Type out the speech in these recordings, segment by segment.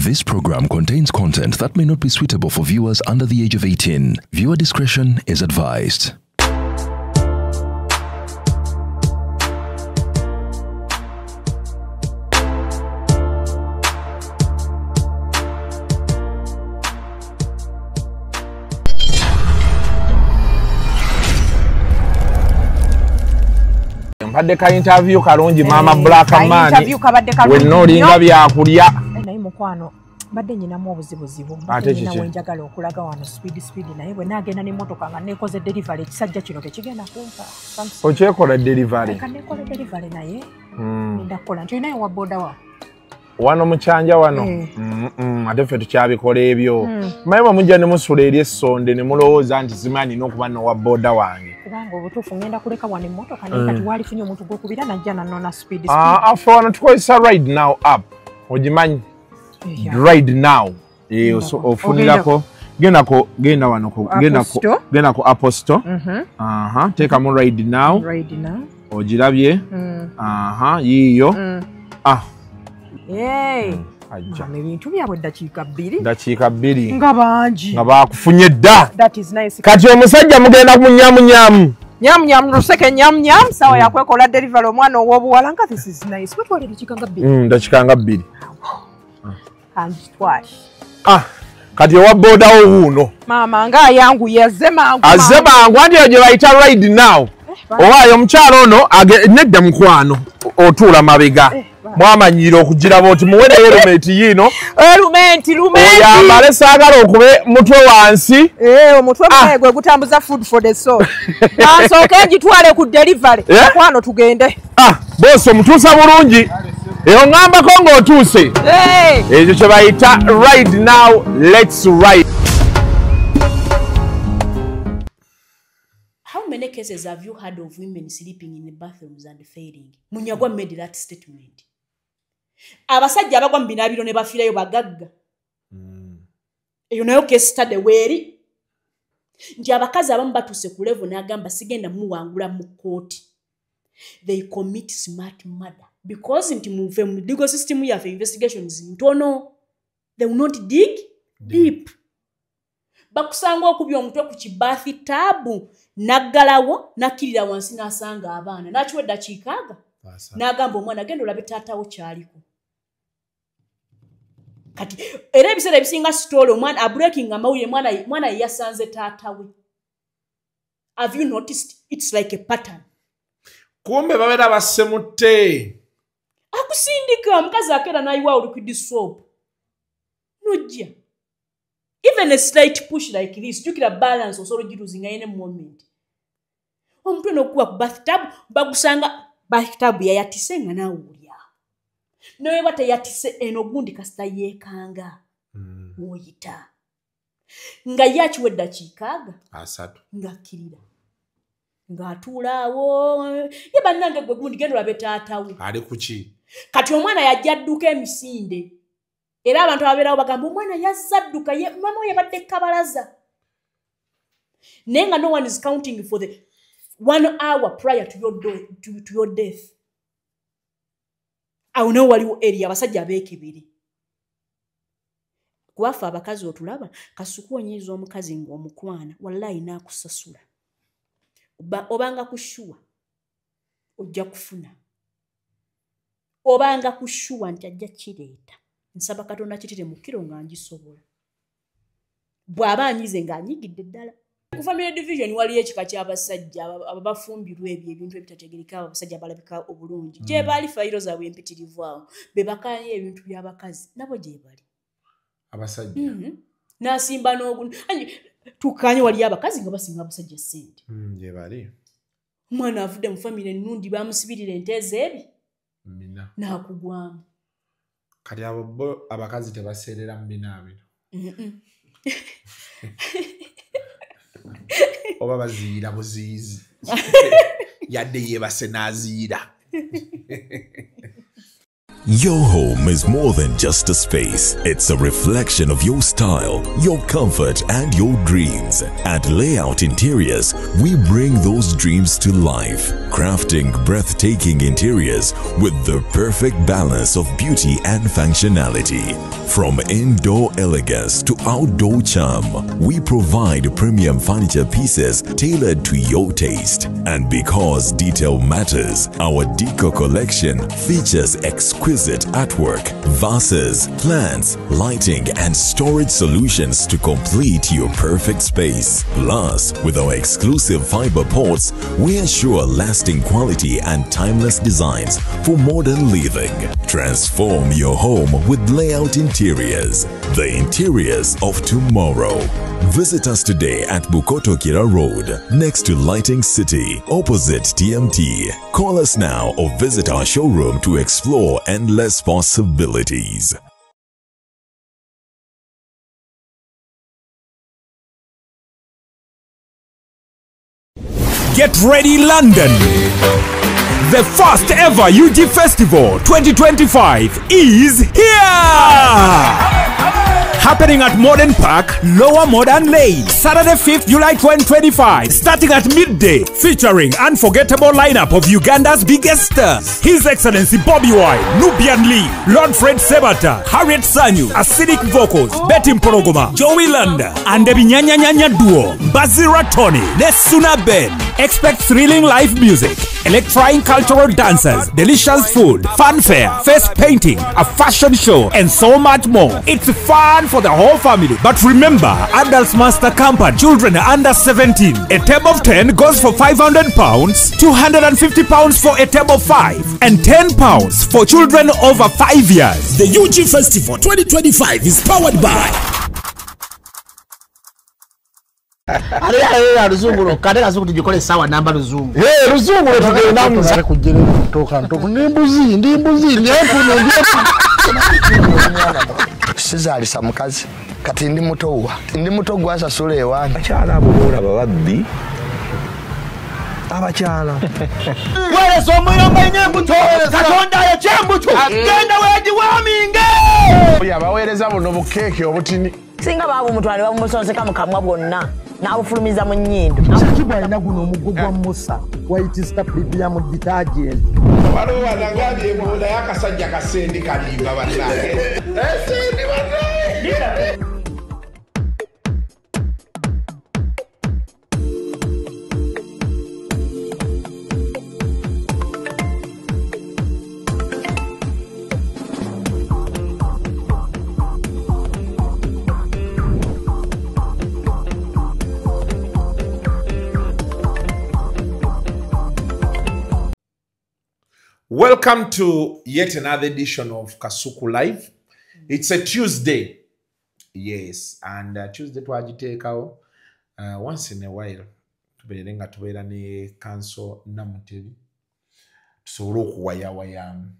This program contains content that may not be suitable for viewers under the age of 18. Viewer discretion is advised. Mbadde ka interview kalungi mama Black Man wenna olinga byakulya naye mukwano mbadde nyinamu obuzibuzibu nyina wenjagala okulaga wano speed naye bwe nagenda n'emmotoka nga nekoze delivery ekisajja kino tekigenda kumpa okyekola delivery kanekola delivery naye ndakola nti naye wa boda wa wano mukyanja wano ate ffe tukyabikola ebyo maye bamujja ne musula eri essonde ne mulowooza nti zimanyi n'okuba nowa boda wange kubanga obutuufu ngenda kuleka wano emmotoka naye kati waalifunye omuntu gw'okubira najja nanona speed afe wano tukozesa ride now app ogimanyi ride now ofunirako genda wano genda ku Apple Store teekamu ride now ogirabye yiiyo ebintu byabwe dakiika bbiri nga bangi nga bakufunye dda kati omusajja mugenda kumunyamunyamu nyamunyamu luseke nyamunyamu sawa yakwekola delivery omwana ow'obuwala nga this is nice kwetwala dakiika nga bbiri kati owa bodawo wuuno maama nga ayanguye azze mangu anti eyo gye bayita ride now owaayo omukyalo ono nedda mukwano otuula mabega mwamanyira okugiraba oti muwereyo erumenti yiino oyambale saagala okube mutwe wansi omutwe gwe gutambuza food for the soul ansooke ngitwale ku delivery mukwano tugende boosi omutuusa bulungi oŋŋambako ng'otuuse ekyo kye bayita ride now let's ride. How many cases have you heard of women sleeping in the bathrooms and failing? Munyagwa made that statement. Abasajja abagwa mu binaabiro ne bafiirayo bagagga. Eyo nayo case study weeri. Nti abakazi abamu batuuse ku level n'agamba sigenda muwangula mu kooti. They commit smart murder. Because nti mu legal system yaffe investigations ntono. They will not dig deep. Bakusanga okubya omutwe ku kibathi tabu naggalawo nakkirira wansi n'asanga abaana nakiwa eddakiika aga n'agamba omwana genda olabe taatawo kyaliko kati era ebiseera ebisinga story omwana abreaking amawulire mwana yasanze taatawe. Have you noticed? It's like a pattern. Kumbe babeera basemutte akusindika omukazi akeera nayiwa liquid soap nojja even a slight push like this jukira balance osobola giruzinga yene moment omutwe n'okuba ku bathtub bagusanga bathtub yayatise nga naawulya naye bata yatise eno gundi kasita yeekanga woyita nga yakiwa eddakiika aga 3 ng'akkirira ng'atuulaawo ye bannange gwe gundi genda olabe taatawo ali kuki kati omwana yajja adduka emisinde era abantu ababeerawo bagamba omwana yazadduka mama we yabadde kabalaza naye nga no one is counting for the 1 hour prior to your death. Awo nawo waliwo eri abasajja abeekebere kuwaffe abakazi otulaba kasuku onyiiza omukazi ng'omukwana wallahi naakusasula obanga kushuwa ojja kufuna obanga kushuwa nti ajja kireeta nsaba Katonda kitire mu kiro nga ngisobola bw'aba anyize ng'anyigidde ddala ku family division waliyo ekika ky'abasajja ababafumbirwa ebintu ebitategereka abasajja abalabika obulungi gye baali fayiro zaabwe empitirivu awo be bakaanye ebintu by'abakazi nabo gye bali abasajja n'asimba n'ogundi tukkaanye waliyo abakazi nga basinga abasajja ssente gye bali omwana avudde mu family ennundi bamusibirira ente zeebi n'akugwamu kati abo bo abakazi tebaseerera mu binaabiro oba baziira buziizi yadde yeebase n'aziira. Your home is more than just a space. It's a reflection of your style, your comfort, and your dreams. At Layout Interiors, we bring those dreams to life, crafting breathtaking interiors with the perfect balance of beauty and functionality. From indoor elegance to outdoor charm, we provide premium furniture pieces tailored to your taste. And because detail matters, our Deco collection features exquisite artwork, vases, plants, lighting, and storage solutions to complete your perfect space. Plus, with our exclusive fiber pots, we ensure lasting quality and timeless designs for modern living. Transform your home with Layout Interiors, the interiors of tomorrow. Visit us today at Bukoto Kira Road, next to Lighting City, opposite TMT. Call us now or visit our showroom to explore endless possibilities. Get ready, London! The first ever UG Festival 2025 is here! Happening at Modern Park, Lower Modern Lane, Saturday 5th July 2025, starting at midday, featuring unforgettable lineup of Uganda's biggest stars. His Excellency Bobby Wine, Nubian Lee, Lord Fred Sebata, Harriet Sanyu, Acidic Vocals, Betty Mporogoma, Joey Landa, and the Binyanya Nyanya Duo, Bazira Tony, Nesuna Ben. Expect thrilling live music, electrifying cultural dancers, delicious food, fanfare, face painting, a fashion show, and so much more. It's fun for the whole family. But remember, adults must accompany children under 17. A table of 10 goes for £500, £250 for a table of 5, and £10 for children over 5 years. The UG Festival 2025 is powered by Ruzungu kade kazi kuti jikole sawa namba Ruzungu. Ruzungu tugenda muza kujere kutoka ntoko ndimbuzi ndempuno sizalisa mukazi kati ndi muto gwasa sule ewange akyala abulula bababbi abakyala wale somwiro mbenye mbuto katonda ya chembuto genda weji waminge yabawereza buno bukeke obutini singa babu mutwale bamusonseka mukamwa bwonna n'abufulumiza mu nnyindo kibwa alina guno omuggo gwa Musa white star premium detergent waliwo wanangabye ebola y'akasajja kasendi kalimba bannange esendi bannange. Welcome to yet another edition of Kasuku Live. It's a Tuesday. Yes, and Tuesday twagiteekawo once in a while tubeerenga tubeera ne Council Namutebi tusobole okuwayawayamu.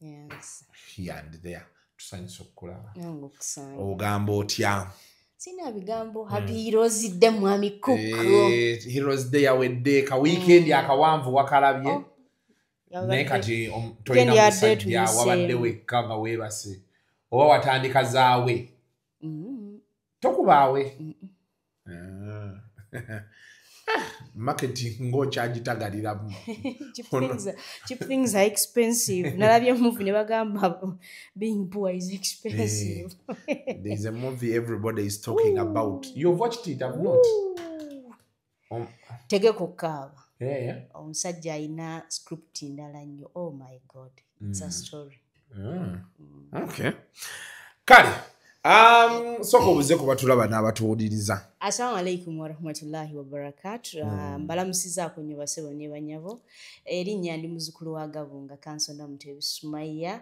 Yes. Here and there. Tusanyusa okukulaba. Ngokusanga. Ogamba otya? Sina bigambo happy Heroes Day mwami kuko. Heroes Day awedde ka weekend akawanvu wakalabye. Ne kati toyina musajja wabadde wekka nga weebase oba watandika zaawe tokubaawe marketing ng'okyagitagaliramu. Cheap things are expensive. Nalabye movie ne bagamba being poor is expensive. There's a movie everybody is talking about. You've watched it, have not? Tegeko kaaba. Yeah. Omusajja alina script ndala nnyo. Oh my God. It's a story. Okay. Kale. Soko buze kuba tulaba n'abatuwuliriza. Assalamu alaikum wa rahmatullahi wa barakatuh. Mbalamusizaako nnyo basebo ne banyabo. Erinnya ndi muzukulu wa Gabunga Council Namutebi Sumaya.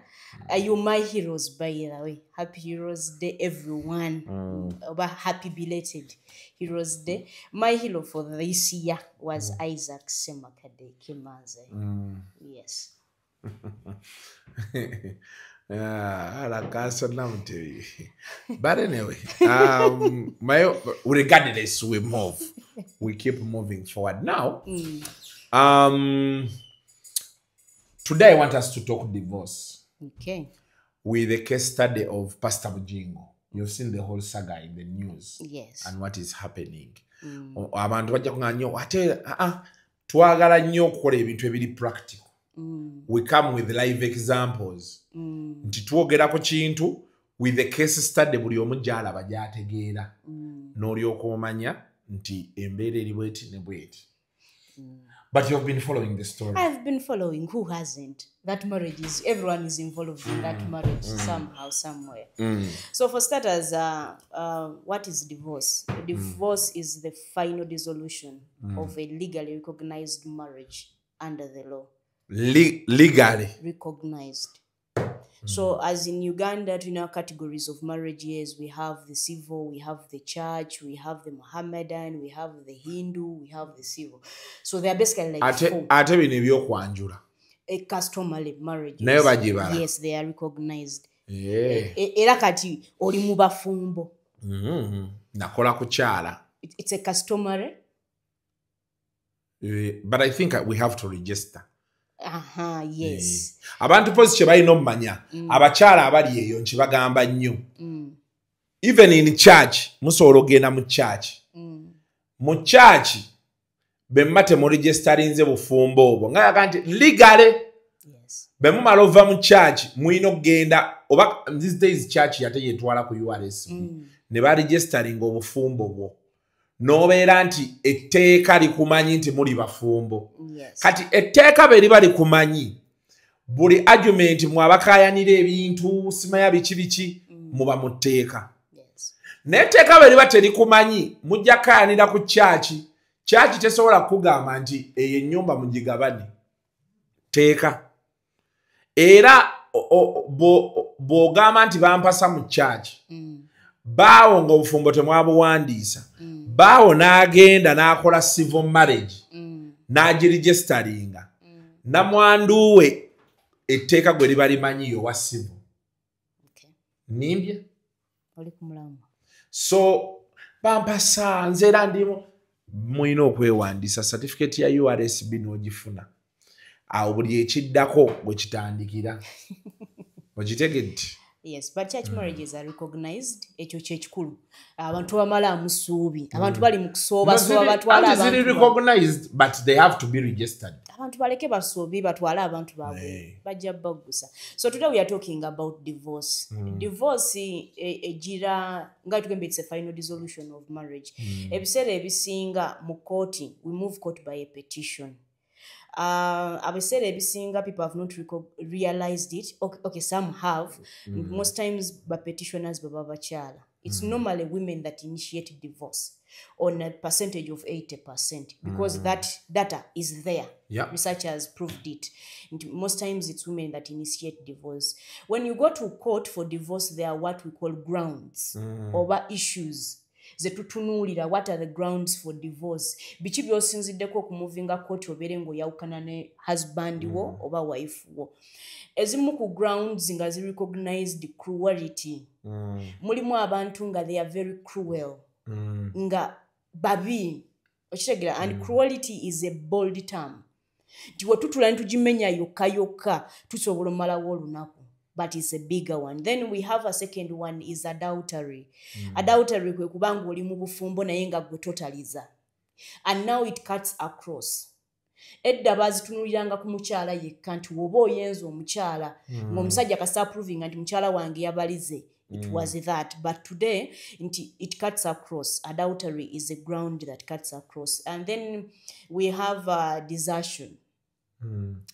You my heroes by the way. Happy Heroes Day everyone. Happy belated Heroes Day. My hero for this year was Isaac Semakade Kimanze. Yes. But anyway, regardless, we move. We keep moving forward. Now, today I want us to talk divorce. Okay. With the case study of Pastor Bujingo. You've seen the whole saga in the news. Yes. And what is happening. Abantu bajja kunganyo ate twagala nnyo okukola ebintu ebiri practical. We come with live examples. Nti twogera ku kintu with the case study buli omu gy'alaba gy'ategeera n'olyoka omanya nti embeera eri bweti ne bweti. But you've been following the story. I've been following. Who hasn't? That marriage is, everyone is involved in that marriage somehow, somewhere. So for starters, what is divorce? Divorce is the final dissolution of a legally recognized marriage under the law. Legally recognized. So as in Uganda, in our categories of marriages, we have the civil, we have the church, we have the Mohammedan, we have the Hindu, we have the civil. So they are basically like four. A customary marriage. Yes, they are recognized. Era kati oli mu bafumbo. Nakola kuchala. It's a customary. But I think we have to register. Yes. Abantu pozi kye balina omumanya abakyala abali eyo nkibagamba nnyo. Even in church musobola ogenda mu church. Mu church bemma temuregisterinze bufumbo obwo nga yaga nti legally bemumala ova mu church mulina okugenda oba these days church yate yetwala ku URS ne baregisteringa obufumbo bwo. Nobeera nti etteeka likumanyi nti muli bafumbo. Kati etteeka be liba likumanyi buli argument mwabakayanira ebintu simaya biki muba mu tteeka. N'etteeka be liba terikumanyi mujja kayanira ku kyaki tesobola kugamba nti eyo ennyumba mugigabane tteeka. Era bw'ogamba nti bampasa mu kyaki baawo ng'obufumbo temwabuwandiisa baawo n'agenda n'akola civil marriage n'agiregisteringa namwandu we etteeka gwe liba limanyiyo wa civil. Nimbye oli ku mulamwa. So bampasa nze era ndimu mulina okwewandiisa certificate ya URSB n'ogifuna awo buli ekiddako bwe kitandikira ogitegedde. Yes, but church marriages are recognized. Ekyo kyekikulu. Abantu bamala amusuubi. Abantu bali mu kusooba batwala abantu. They are recognized, but they have to be registered. Abantu baleke basuubi batwala abantu baabwe. Bajja bagusa. So today we are talking about divorce. Divorce ejira nga tugembe it's a final dissolution of marriage. Ebiseera ebisinga mu court, we move court by a petition. Abiseera ebisinga people have not realized it. Okay, some have. Most times by petitioners baba bakyala. It's normally women that initiate divorce on a percentage of 80% because that data is there. Researchers proved it. And most times it's women that initiate divorce. When you go to court for divorce, there are what we call grounds over issues. Zetutunulira what are the grounds for divorce. Bichi byosinziddeko okumuvinga court obere ngo yawukana ne husband wo oba wife wo. Ezimu ku grounds nga zi recognized cruelty. Mulimu abantu nga they are very cruel. Nga babi. Okitegera and cruelty is a bold term. Tiwo tutula ntujimenya yoka tusobola malawo olunaku. But it's a bigger one. Then we have a second one is adultery. Adultery kwe kubanga oli mu bufumbo naye nga gwe totaliza. And now it cuts across. Edda bazitunuliranga ku mukyala yekka nti woba oyenza omukyala ng'omusajja kasa proving nti mukyala wange yabalize. It was that. But today it cuts across. Adultery is a ground that cuts across. And then we have desertion.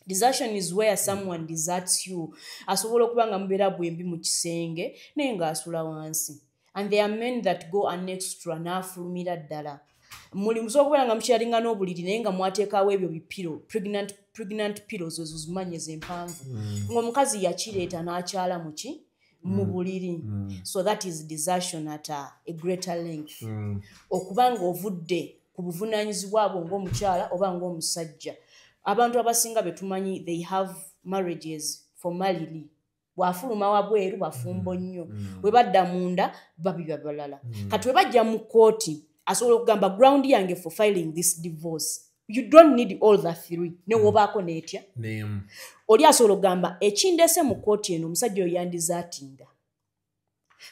Desertion is where someone deserts you. Asobola okubanga mubera bwembi mu kisenge naye nga asula wansi. And there are men that go an extra n'afulumira ddala. Muli musobola okubanga mukyalinga n'obuliri naye nga mwateekawo ebyo bipiro pregnant pillows ezo zimanyeze empanvu. Ng'omukazi yakireeta n'akyala muki mu buliri. So that is desertion at a greater length. Okubanga ovudde ku buvunaanyizibwa bwo ng'omukyala oba ng'omusajja. Abantu abasinga betumanyi they have marriages formality. Wafuluma wabweru bafumbo nnyo. We badda munda babiba balala. Kati we bajja mu kooti asobola okugamba ground yange for filing this divorce. You don't need all the three. Ne wobaako netya. Oli asobola okugamba ekindese mu kooti eno omusajja oyo yandizatinga.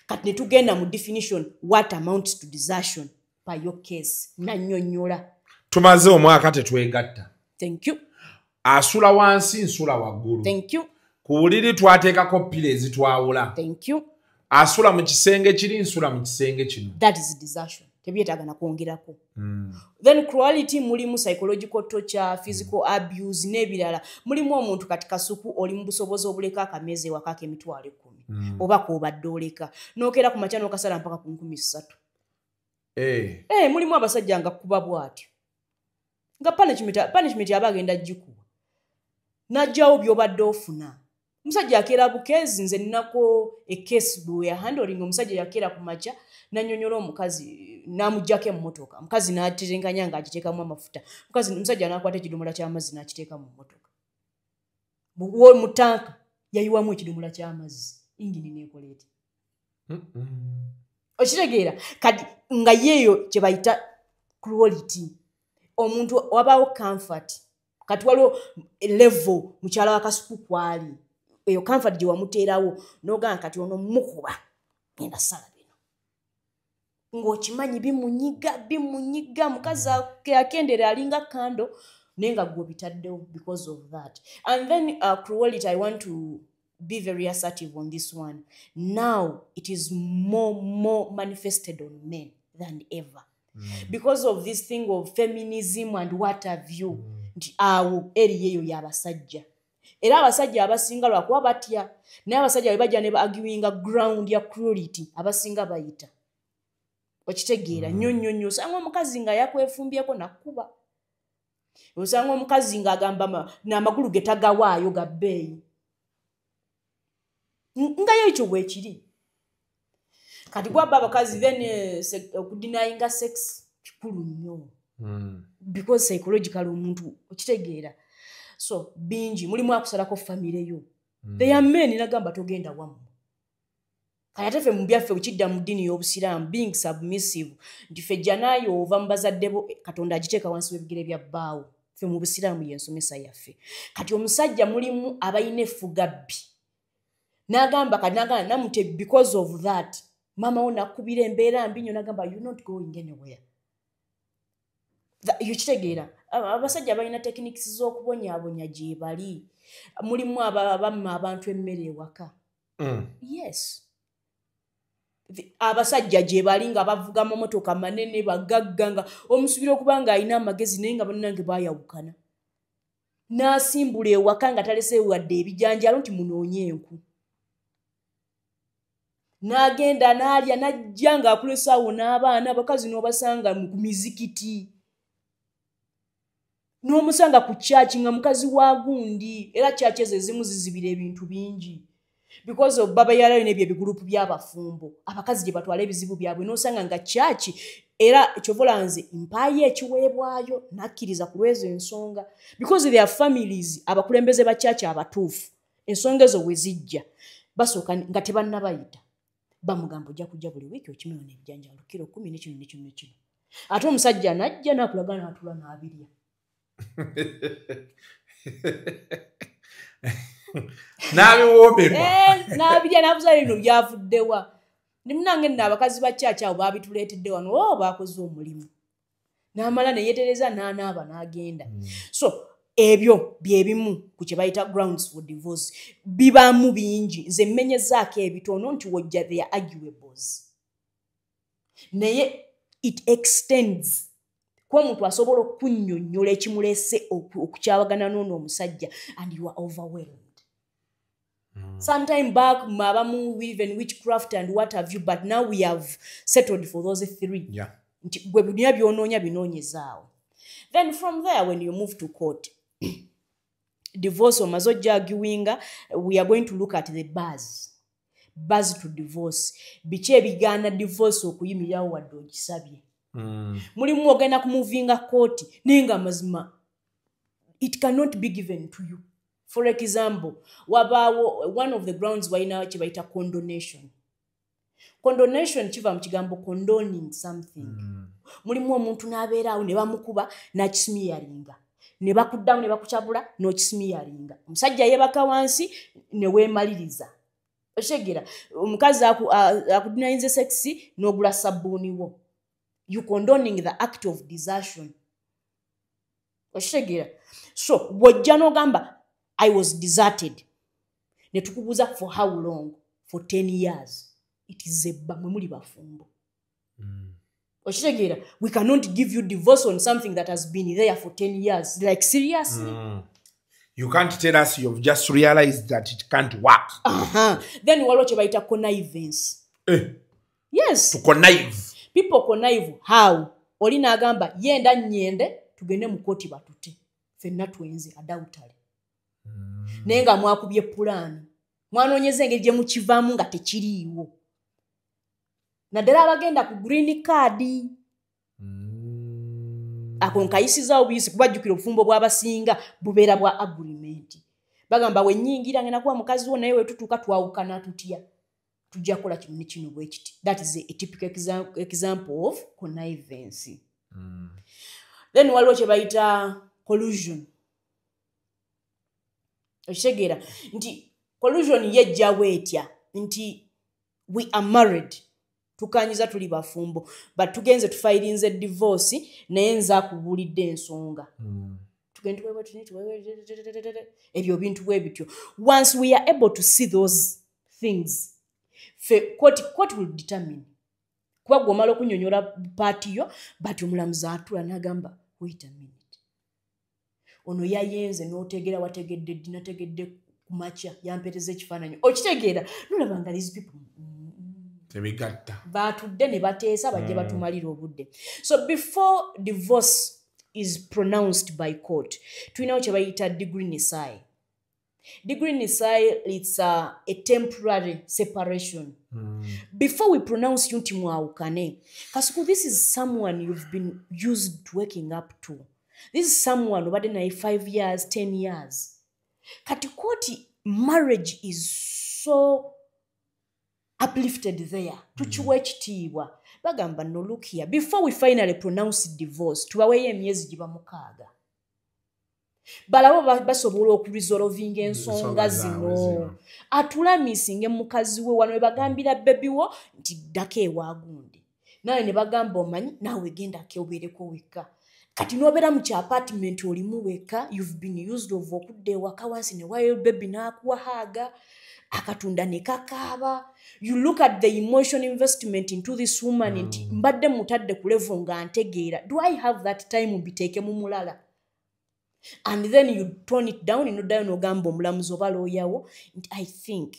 Kati ne tugenda mu definition what amounts to desertion by your case. Nannyonnyola. Tumaze omwaka tetwegatta. Thank you. Asula wansi nsula waggulu. Thank you. Ku buliri twateekako pile ezitwawula. Thank you. asula mu kisenge kiri nsula mu kisenge kino. That is desertion. Tebyetagana kwongerako. Then cruelty mulimu psychological torture, physical abuse n'ebirala. Mulimu omuntu kati kasuku oli mu busobozi obuleka akameze wakake emitwalo 10. Oba ko badde oleka. Nokera ku machano kasala mpaka ku 13. Mulimu abasajja nga kuba bwatyo. Nga punishment abagenda jikuwa. Najjawo byobadde ofuna. Musajja akera bukezi nze nnako case bwe ya handling omusajja yakera ku macha nanyonyola omukazi namujjako emmotoka. Mukazi n'aterenganya nga agiteekamu amafuta. Musajja n'akwata ekidomola ky'amazzi n'akiteeka mu mmotoka. Mu tanka yayiwamu ekidomola ky'amazzi. Ingini n'ekoleeti. Okitegeera kati nga yeeyo kye bayita cruelty. Omuntu wabaawo comfort. Kati waliwo level mukyala wa kasuku kwali. Eyo comfort gye wamuteerawo n'ogamba kati ono mukuba ngenda sala bino. Ng'okimanyi bimunyiga mukazi akendera alinga kando naye nga gwe bitaddewo because of that. And then cruelty, I want to be very assertive on this one. Now it is more manifested on men than ever. Because of this thing of feminism and what have you. Awo eri yeyo y'abasajja. Era abasajja abasinga lwakuba batya. Naye abasajja bwe bajja ne arguinga ground ya cruelty abasinga bayita. Okitegeera nnyonnyo osanga omukazi nga yakwefumbyeko nakuba. Osanga omukazi nga agamba n'amagulu ge tagawaayo ga bbeeyi. Nga yo ekyo bwe kiri. Kati gwabba abakazi then okudenyinga sex kikulu nnyo. Because psychologically omuntu okitegeera. So bingi mulimu akusalako family yo. They are men nagamba togenda wamu. Kayatefe mu byaffe ukidda mu dini y'obusiramu being submissive. Ndife janayo ova mbazaddebo Katonda agiteeka wansi w'ebigere bya bbaawo. Ffe mu busiramu yensomesa yaffe. Kati omusajja mulimu abayina effugabbi. Nagamba namute because of that. Mama ona kubira embeera mbi nnyo nagamba you not going anywhere. Yukitegeera abasajja balina techniques z'okubonyaabonya gye bali. Mulimu abamma abantu emmere ewaka. Yes. Abasajja gye bali nga bavuga mu motoka manene bagagga nga omusubira okuba nga alina amagezi naye nga bannange baayawukana. N'asimbula ewaka nga talese wadde ebijanjaalo nti munoonye enku. N'agenda n'alya n'ajja ng'akulesa awo n'abaana abakazi n'obasanga mu mizikiti. N'omusanga ku church nga mukazi wa gundi era church ezimu zizibira ebintu bingi. Because of baba yala n'ebyo ebigrupu by'abafumbo. Abakazi gye batwala ebizibu byabwe n'osanga nga church era ekyovolanze mpaye ekiweebwayo nakkiriza ku lwezo ensonga. Because their families abakulembeze ba church abatuufu. Ensonga ezo we zijja. Basooka nga tebannabayita. Bamugamba ojja kujja buli wiiki okimenya n'ebijanjaalo kiro 10 n'ekino. Ate omusajja n'ajja n'akulaga n'atula n'abirya. Nabiwomerwa. N'abirya n'abuuza bino byavuddewa. Nimunange nno abakazi ba church abo baabituleetedde wano baakoze omulimu. N'amala ne yeetereza n'anaaba n'agenda. So ebyo byebimu ku kye bayita grounds for divorce. Bibaamu bingi. Nze mmenyezaako ebitono nti wojja they are arguables. Naye it extends. Kwa omuntu asobola okunnyonnyola ekimulese okukyawagana n'ono omusajja and you are overwhelmed. Sometime back mabamu even witchcraft and what have you, but now we have settled for those three. Yeah. Gwe bino byonoonya binoonyezaawo. Then from there when you move to court, divorce omaze ojjagiwinga, we are going to look at the bars to divorce. Biki ebigaana divorce okuyimirirawo wadde ogisabye. Mulimu ogenda kumuvinga court ninga mazima it cannot be given to you. For example, one of the grounds waina kye bayita condonation. Condonation kiva mu kigambo condoning something. Mulimu omuntu n'abeeraawo ne bamukuba n'akisimiyaringa. Ne bakuddamu ne bakukyabula n'okisimiyaringa. Omusajja yeebaka wansi ne weemaliriza. Oshegera omukazi akudinayinze sexy n'ogula sabbuuni wo. You condoning the act of desertion. Oshegera. So wojja n'ogamba I was deserted. Ne tukubuuza for how long? For 10 years. it is ebba mwe muli bafumbo. Oshegera, we cannot give you divorce on something that has been there for 10 years. Like, seriously? You can't tell us you've just realized that it can't work. Then you watch about connivance. Yes. To connive. People connive. How? Olina agamba, yenda nyende, tugende mukoti batute. Fenna twenze, adautale. Nenga mwakubye pulani. Mwanonyeze engeri gye mukivamu nga tekiriiwo. Naddala abagenda ku green card. Ako nkayisiza obuyisi kubajjukira obufumbo bw'abasinga bubeera bwa agreement. Bagamba we nnyingira ngena kuba mukazi wo naye we tutuuka twawukana tutya. Tujja kukola kino ne kino bwe kiti. That is a typical example of connivance. Then waliwo kye bayita collusion. Oshegera nti collusion yejjawo etya nti we are married. Tukanyiza tuli bafumbo but tugenze tufilinze divorce naye nza kubulidde ensonga. Tugende ebyo bintu bwe bityo. Once we are able to see those things, court will determine. Kuba gwomala okunyonyola party yo but omulamuzi atula n'agamba wait a minute. Ono yayenze n'otegera wategedde dinategedde kumacha yampereza ekifaananyi. Okitegeera nolabanga these people batudde ne bateesa bajje batumalira obudde. So before divorce is pronounced by court, tulinawo kye bayita degree nisai. Degree nisai, it's a temporary separation. Before we pronounce you nti mwawukane, kasuku this is someone you've been used to waking up to. This is someone obadde naye 5 years, 10 years. Kati koti marriage is so uplifted there. Tuchiwe ekitiibwa. Bagamba no look here. Before we finally pronounce divorce, tubaweyo emyezi giba 6. Balabo basobola okuresolvinga ensonga zino. Atulamisinge mukazi we wano bagambira baby wo nti ddako ewagundi. Naye ne bagamba omanyi nawe genda obeereko wekka. Kati nobeera mu kya apartment olimu wekka, you've been used of okudde ewaka wansi ne wayo baby n'akuwahaga. Akatunda ne kakaaba. You look at the emotional investment into this woman nti mbadde mutadde ku level nga ntegeera. Do I have that time mbiteeke mu mulala? And then you tone it down in order n'ogamba omulamuzi oba looyawo nti I think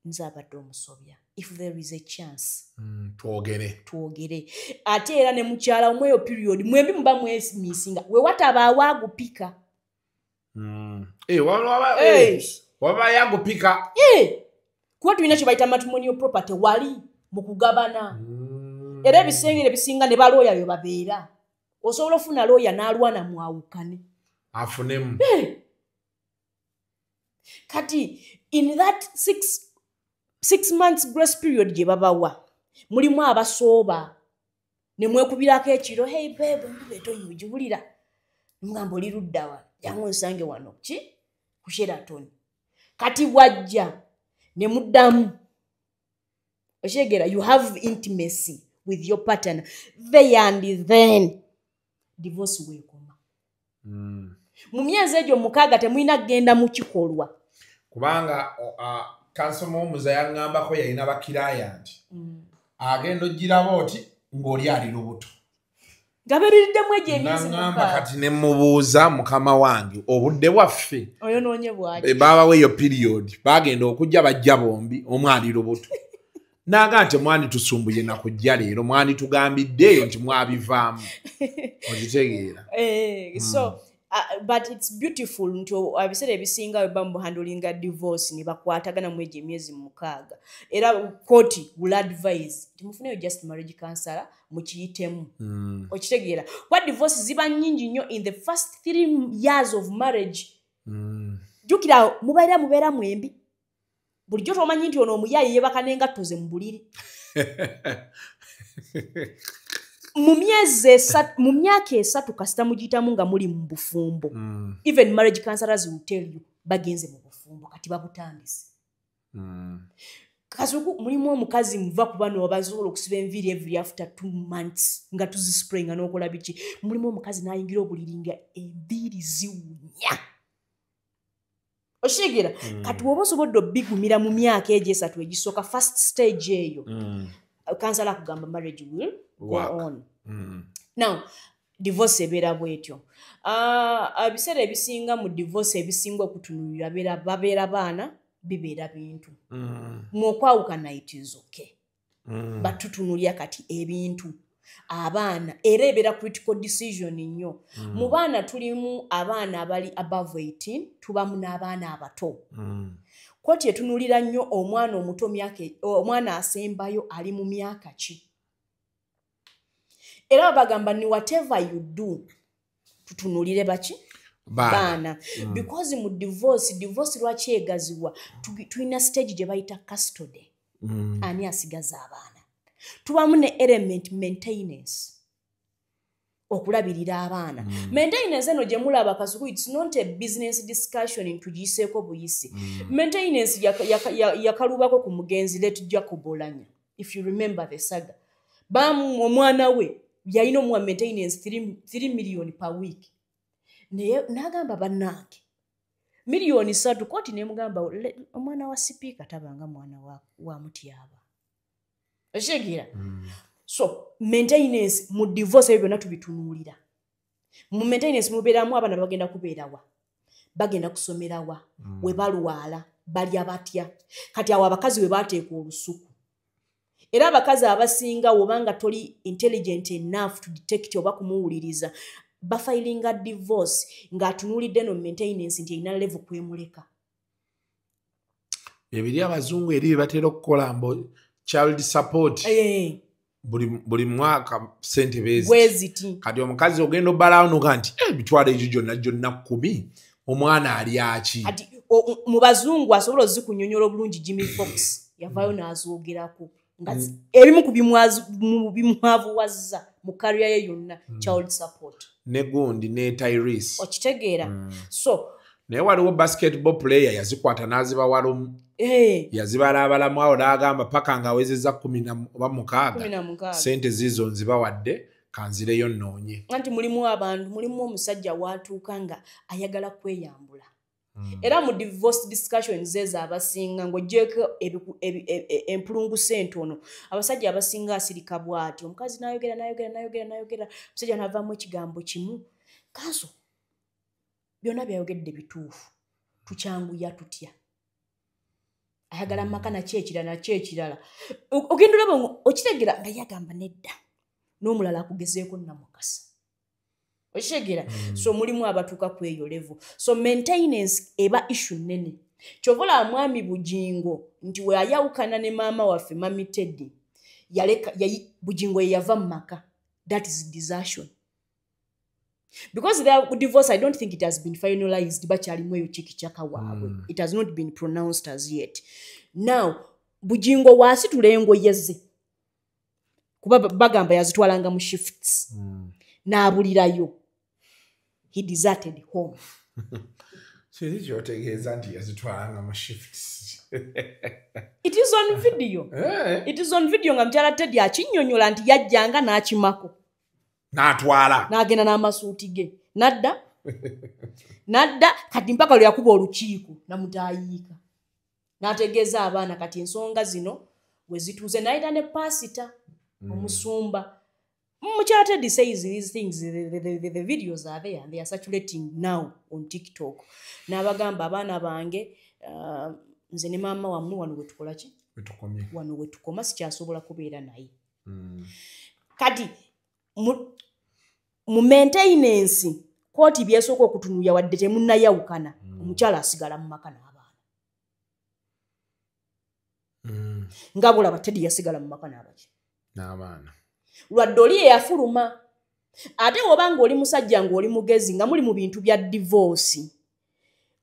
nze abadde omusobya. If there is a chance. Twogere. Ate era ne mukyala omweyo period mwembi muba mwemisinga. We watabaawo agupika. Waba yagupika. Kuba tulina kye bayita matrimonial property wali mu kugabana. Era ebisengere bisinga ne balooya yo babeera. Osobola ofuna looya n'alwana mwawukane. Afunemu. Kati in that 6 months grace period gye babawa mulimu abasooba ne mwekubirako ekiro hey babe mbeto yujibulira mugamba oli luddawa jangu nsange wano ku Sheraton. Kati wajja ne muddamu oshegera you have intimacy with your partner there and then divorce wekoma. Mu myezi egyo 6 temulina kugenda mu kikolwa kubanga kansoma omuza yangambako yalina bakiraya nti agenda ogiraba oti ng'oli ali lubuto ngaberiddemu egyo emyezi nangamba kati ne mubuuza mukama wange obudde bwaffe oyo noonye bwaki baabawo eyo period bagenda okujja bajja bombi omwali lubuto naga nti mwani tusumbuye nakujja leero mwani tugambiddeeyo nti mwabivaamu okitegeera. So but it's beautiful nto abisere ebisinga webambo handling a divorce ni bakwatagana mu egyo emyezi 6 era court will advise timufune just marriage counselor mukiyitemu okitegeera kwa divorce ziba nyingi nnyo in the first 3 years of marriage. Jukira mubeera mwembi bulijjo tomanyi nti ono omuyayi yebaka n'engatto ze mu buliri. Mu myaka 3 kasita mugiyitamu nga muli mu bufumbo. Even marriage counselors will tell you bagenze mu bufumbo kati babutandise. Kasuku mulimu omukazi muva kuba n'obazobola okusiba enviiri every after 2 months nga tuzispray nga n'okola biki. Mulimu omukazi n'ayingira obuliri nga enviiri ziwunya. Oshigira kati woba osobodde obbigumira mu myaka egyo esatu egisooka first stage eyo kansala akugamba marriage will go on. Now divorce ebeera bwetyo. Ebiseera ebisinga mu divorce ebisinga okutunulira babeera baana bibeera bintu. Mwokwawukana it is okay. Batutunulya kati ebintu. Abaana era ebeera critical decision nnyo. Mu baana tulimu abaana abali above 18 tubamu n'abaana abato. Koti etunulira nnyo omwana omuto omwana asembayo ali mu myaka ki. Era bagamba ni whatever you do tutunulire baki baana. Because mu divorce lwaki egaziwa tulina stage gye bayita custody. Ani asigaza abaana. Tubamu ne element maintenance. Okulabirira abaana. Maintenance eno gye mulaba kasuku it's not a business discussion tugiseeko buyisi. Maintenance yakalubako ku mugenzi Let Jacob Olanya. If you remember the saga. Bamu omwana we yalina omuwa maintenance 3 million per week. N'agamba bannange million 3 koti nemugamba omwana wa speaker tabanga mwana wa Mutyaba. Oshigira. So maintenance mu divorce ebyo byonna tubitunulira. Mu maintenance mubeeramu abaana bagenda kubeerawa. Bagenda kusomerawa. We balwala balya batya. Kati awo abakazi we bateeka olusuku. Era abakazi abasinga obanga toli intelligent enough to detect oba kumuwuliriza bafailinga divorce ng'atunulidde no maintenance nti ina level kwemuleka. Ebiri abazungu eri batera okukola mbo child support. Buli mwaka sente bezi. Kati omukazi ogenda obbalawo noga nti bitwala egyo gyonna 10 omwana ali aki. Kati mu bazungu asobola ozikunyonyola obulungi Jimmy Fox yavayo n'azoogerako. Ebimu ku bimwavuwazza mu career ye yonna child support. Ne gundi ne Tyrese. Okitegeera. So naye waliwo basketball player yazikwata n'azibawala yazibalabalamu awo n'agamba paka ng'awezezza 10 oba 6 sente zizo nzibawadde kanzireyo nnoonye. Anti mulimu abantu mulimu omusajja watuuka nga ayagala kweyambula. Era mu divorce discussions ezo abasinga ng'oggyeko empulunguse entono abasajja abasinga asirika bw'ati omukazi n'ayogera omusajja n'avaamu ekigambo kimu kanso byonna byayogedde bituufu tukyanguya tutya ayagala maka nakyo ekirala ogenda olaba okitegeera nga yagamba nedda n'omulala akugezeeko namukasa. Oshegera. So mulimu abatuuka ku eyo level. So maintenance eba issue nene. Kyovola mwami Bujingo nti we ayawukana ne maama waffe Mami Teddy yaleka Bujingo yava maka. That is desertion. Because the divorce, I don't think it has been finalized. It has not been pronounced as yet. Now, Bujingo wasi tulengo yeze. Kuba bagamba yazitwalanga mu shifts. Na abulirayo. He deserted home. So this is your anti yazitwalanga mu shifts. It is on video. It is on video nga mjala Teddy achinyonyola nti yajjanga n'akimako. N'atwala. N'agenda n'amasuuti ge. Nadda kati mpaka lwe yakuba olukiiko namutayiika. N'ategeeza abaana kati ensonga zino we zituuze n'ayita ne pasita omusumba. Mukyala Teddy says these things, the videos are there and they are circulating now on TikTok. N'abagamba abaana bange nze ne maama wammwe wano we tukola ki? Wano we tukoma sikyasobola kubeera naye. Kati mu maintenance kooti byesooka okutunuya wadde temunnayawukana omukyala asigala mu maka n'abaana. Nga bulaba Teddy yasigala mu maka n'abaana. Lwadde oli eyafuluma. Ate obanga oli musajja ng'oli mugezi nga muli mu bintu bya divorce,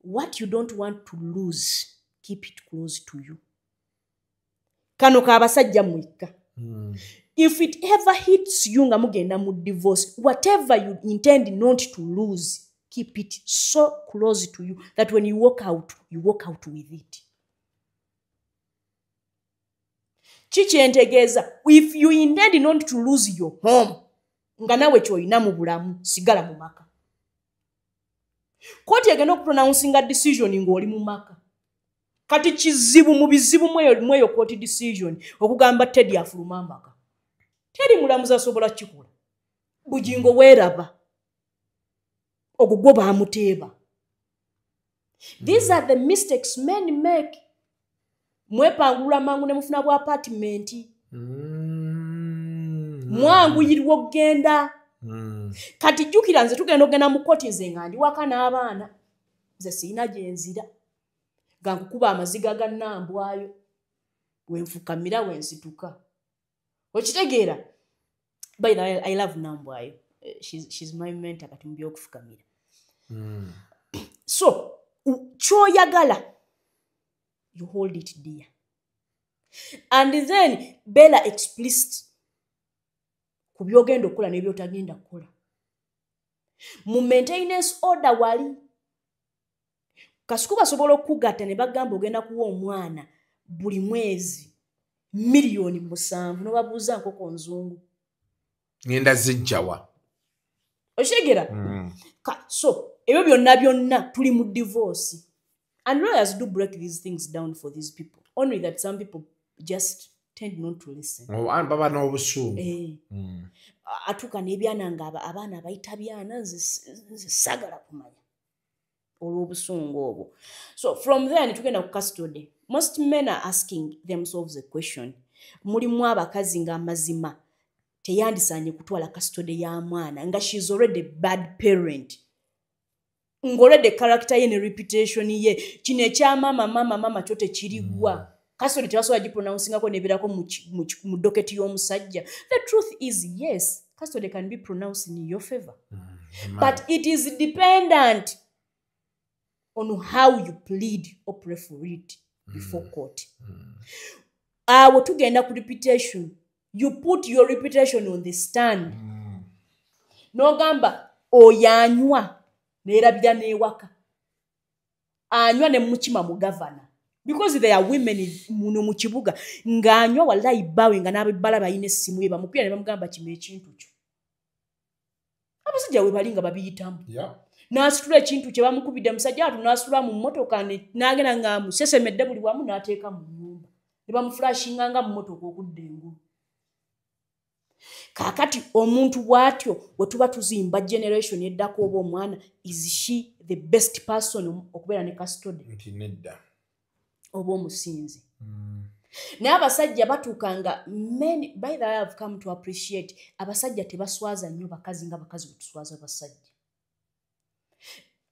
what you don't want to lose, keep it close to you. Kano k'abasajja mwekka. If it ever hits you nga mugenda mu divorce, whatever you intend not to lose, keep it so close to you that when you walk out with it. Chichentegeza, if you intend not to lose your home, nga nawe ky'olina mu bulamu sigala mu maka. Kooti egenda okupronouncing decision ng'oli mu maka. Kati kizibu mu bizibu mweyo kooti decision okugamba Teddy afuluma amaka. Teddy mulamuzi asobola kikola. Bujingo weeraba. Ogwo baamuteeba. These are the mistakes men make. Mwepangulula mangu ne mufuna bwa apartment. Mwanguyirwa okgenda. Kati jjukira nze tugenda okgenda mu kooti nze nga ndi waka n'abaana. Nze sirina gye nzira. Ga nkukuba amaziga ga Nambwayo. Wenfukamira wensituka. Okitegeera? By the way, I love Nambwayo. She's my mentor kati mu by'okufukamira. So, choyagala, you hold it dear. And then, Bella explicit. Kubyogenda okukola n'ebyotagenda kukola. Mu maintenance order wali. Kasuku basobola okugatta ne bagamba ogenda kuwa omwana buli mwezi $7,000,000 n'obabuuza nkoko nzungu. Ngenda zijjawa. Oshegera? So, ebyo byonna tuli mu divorce. And lawyers do break these things down for these people. Only that some people just tend not to listen. Baba n'obusungu. Atuuka n'ebyana nga abaana abayita byana nze sagala kumanya olw'obusungu obwo. So from there tugenda ku custody. Most men are asking themselves a question. Mulimu abakazi nga amazima teyandisaanye kutwala custody ya mwana nga she's already a bad parent. Ngolede character ye ne reputation ye kino ekya mama kyote kirigwa. Custody tebasobola gipronouncingako nebirako mu docket y'omusajja. The truth is yes, custody can be pronounced in your favor. But it is dependent on how you plead or pray for it before court. Awo tugenda ku reputation. You put your reputation on the stand. N'ogamba oyanywa neerabira n'ewaka. Anywa ne mukima mu governor. Because there are women muno mu kibuga ng'anywa wallahi bawe nga n'ababbala bayina essimu ye bamupira ne bamugamba kima ekintu kyo. Abasajja we bali nga babiyitamu. N'asitula ekintu kye bamukubidde musajja atu n'asitula mu mmotoka n'agenda ng'amusesemedde buli wamu n'ateeka mu nnyumba. Ne bamuflashinga nga mu mmotoka okudda engulu. Kakati omuntu bw'atyo we tuba tuzimba generation eddako oba omwana, is she the best person okubeera ne custody? Nedda. Oba omusinzi. Naye abasajja batuukanga, men, by the way, I've come to appreciate, abasajja tebaswaza nnyo bakazi nga bakazi bwe tuswaza abasajja.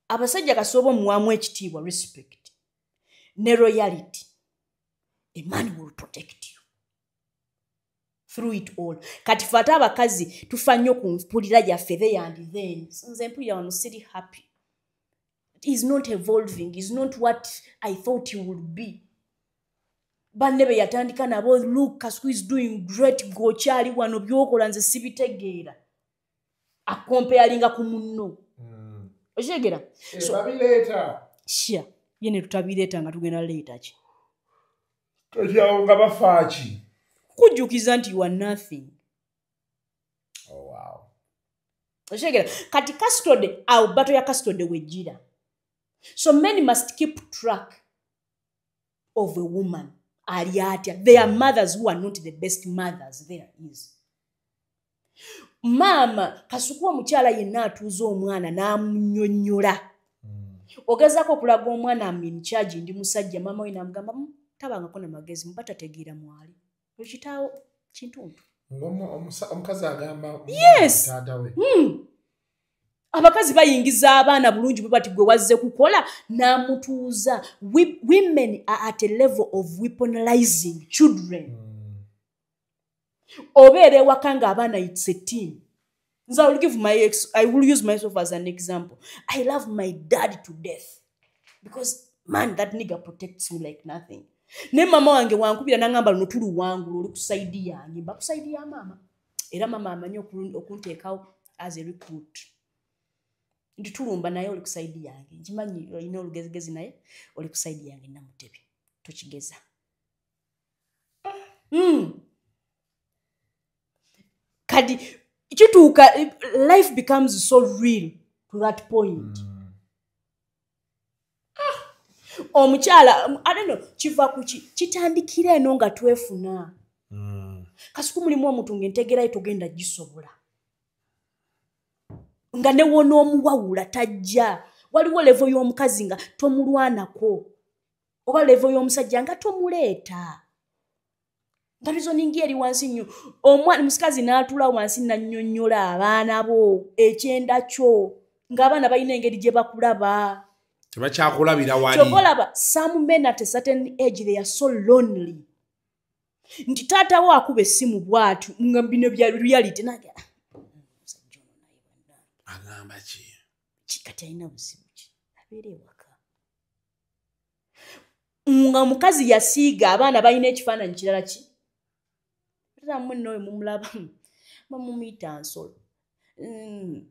Abasajja kasoba omuwaamu ekitiibwa, respect, ne royalty, a man will protect you through it all. Kati fata abakazi tufa nnyo ku mpulira gyaffe there and then. Nze mpulira wano siri happy. Is not evolving, is not what I thought he would be. Banne be yatandika nabo, look, Kasuku is doing great, gochali wano byokola nze sibitegeera. Akompealinga ku munno. Oshegera? So babileeta. Shia, yene tutabileeta nga tugenda later ki. Kajyawo nga bafaaki. Kujjukiza nti you are nothing. Oh wow. Oshegera? Kati custody, au bato ya custody wejira. So many must keep track of a woman. There are mothers who are not the best mothers there is. Mama, Kasuku omukyala yenna atuuza omwana n'amunnyonnyola. Ogezaako okulaga omwana in charge ndi musajja, mama we n'amugamba tabangako na magezi muba tategeera mwali. Okitaawo kintuntu. Omukazi agamba taata we. Abakazi bayingiza abaana bulungi bwe bati gwe wazze kukola n'amutuuza. Women are at a level of weaponizing children. Obeera ewaka nga abaana it's a team. So I will use myself as an example. I love my dad to death. Because man, that nigga protects me like nothing. Ne mama wange wankubira n'angamba luno tulu wangu oli kusaidi yange. Mba kusaidi ya mama. Era mama amanyi okunteekawo as a recruit. Nditulumba naye oli kusaidi yange. Nkimanyi olina olugezigezi naye oli kusaidi yange namutebe. Tokigeza. Kadi kituuka life becomes so real to that point. omukyala I don't know kiva kuki kitandikira eno nga twefuna kasuku mulimu omuntu ng'entegerayo togenda gisobola nga ne wona omuwawula tajja waliwo levo y'omukazi nga tomulwanako oba levo y'omusajja nga tomuleeta nga reasoning eri wansi nnyo omwana musikazi n'atula wansi nannyonnyola abaana bo ekyenda kyo ng'abaana balina engeri gye bakulaba tebakyakulabira wali kyobolaba some men at a certain age they are so lonely nti taata wo akuba essimu bw'atu nga bino bya reality naga agamba ki kati alina buzibu ki abeera ewaka nga omukazi yasiiga abaana balina ekifaananyi kirala ki taata mmwe nno mumulaba bamumuyita nsolo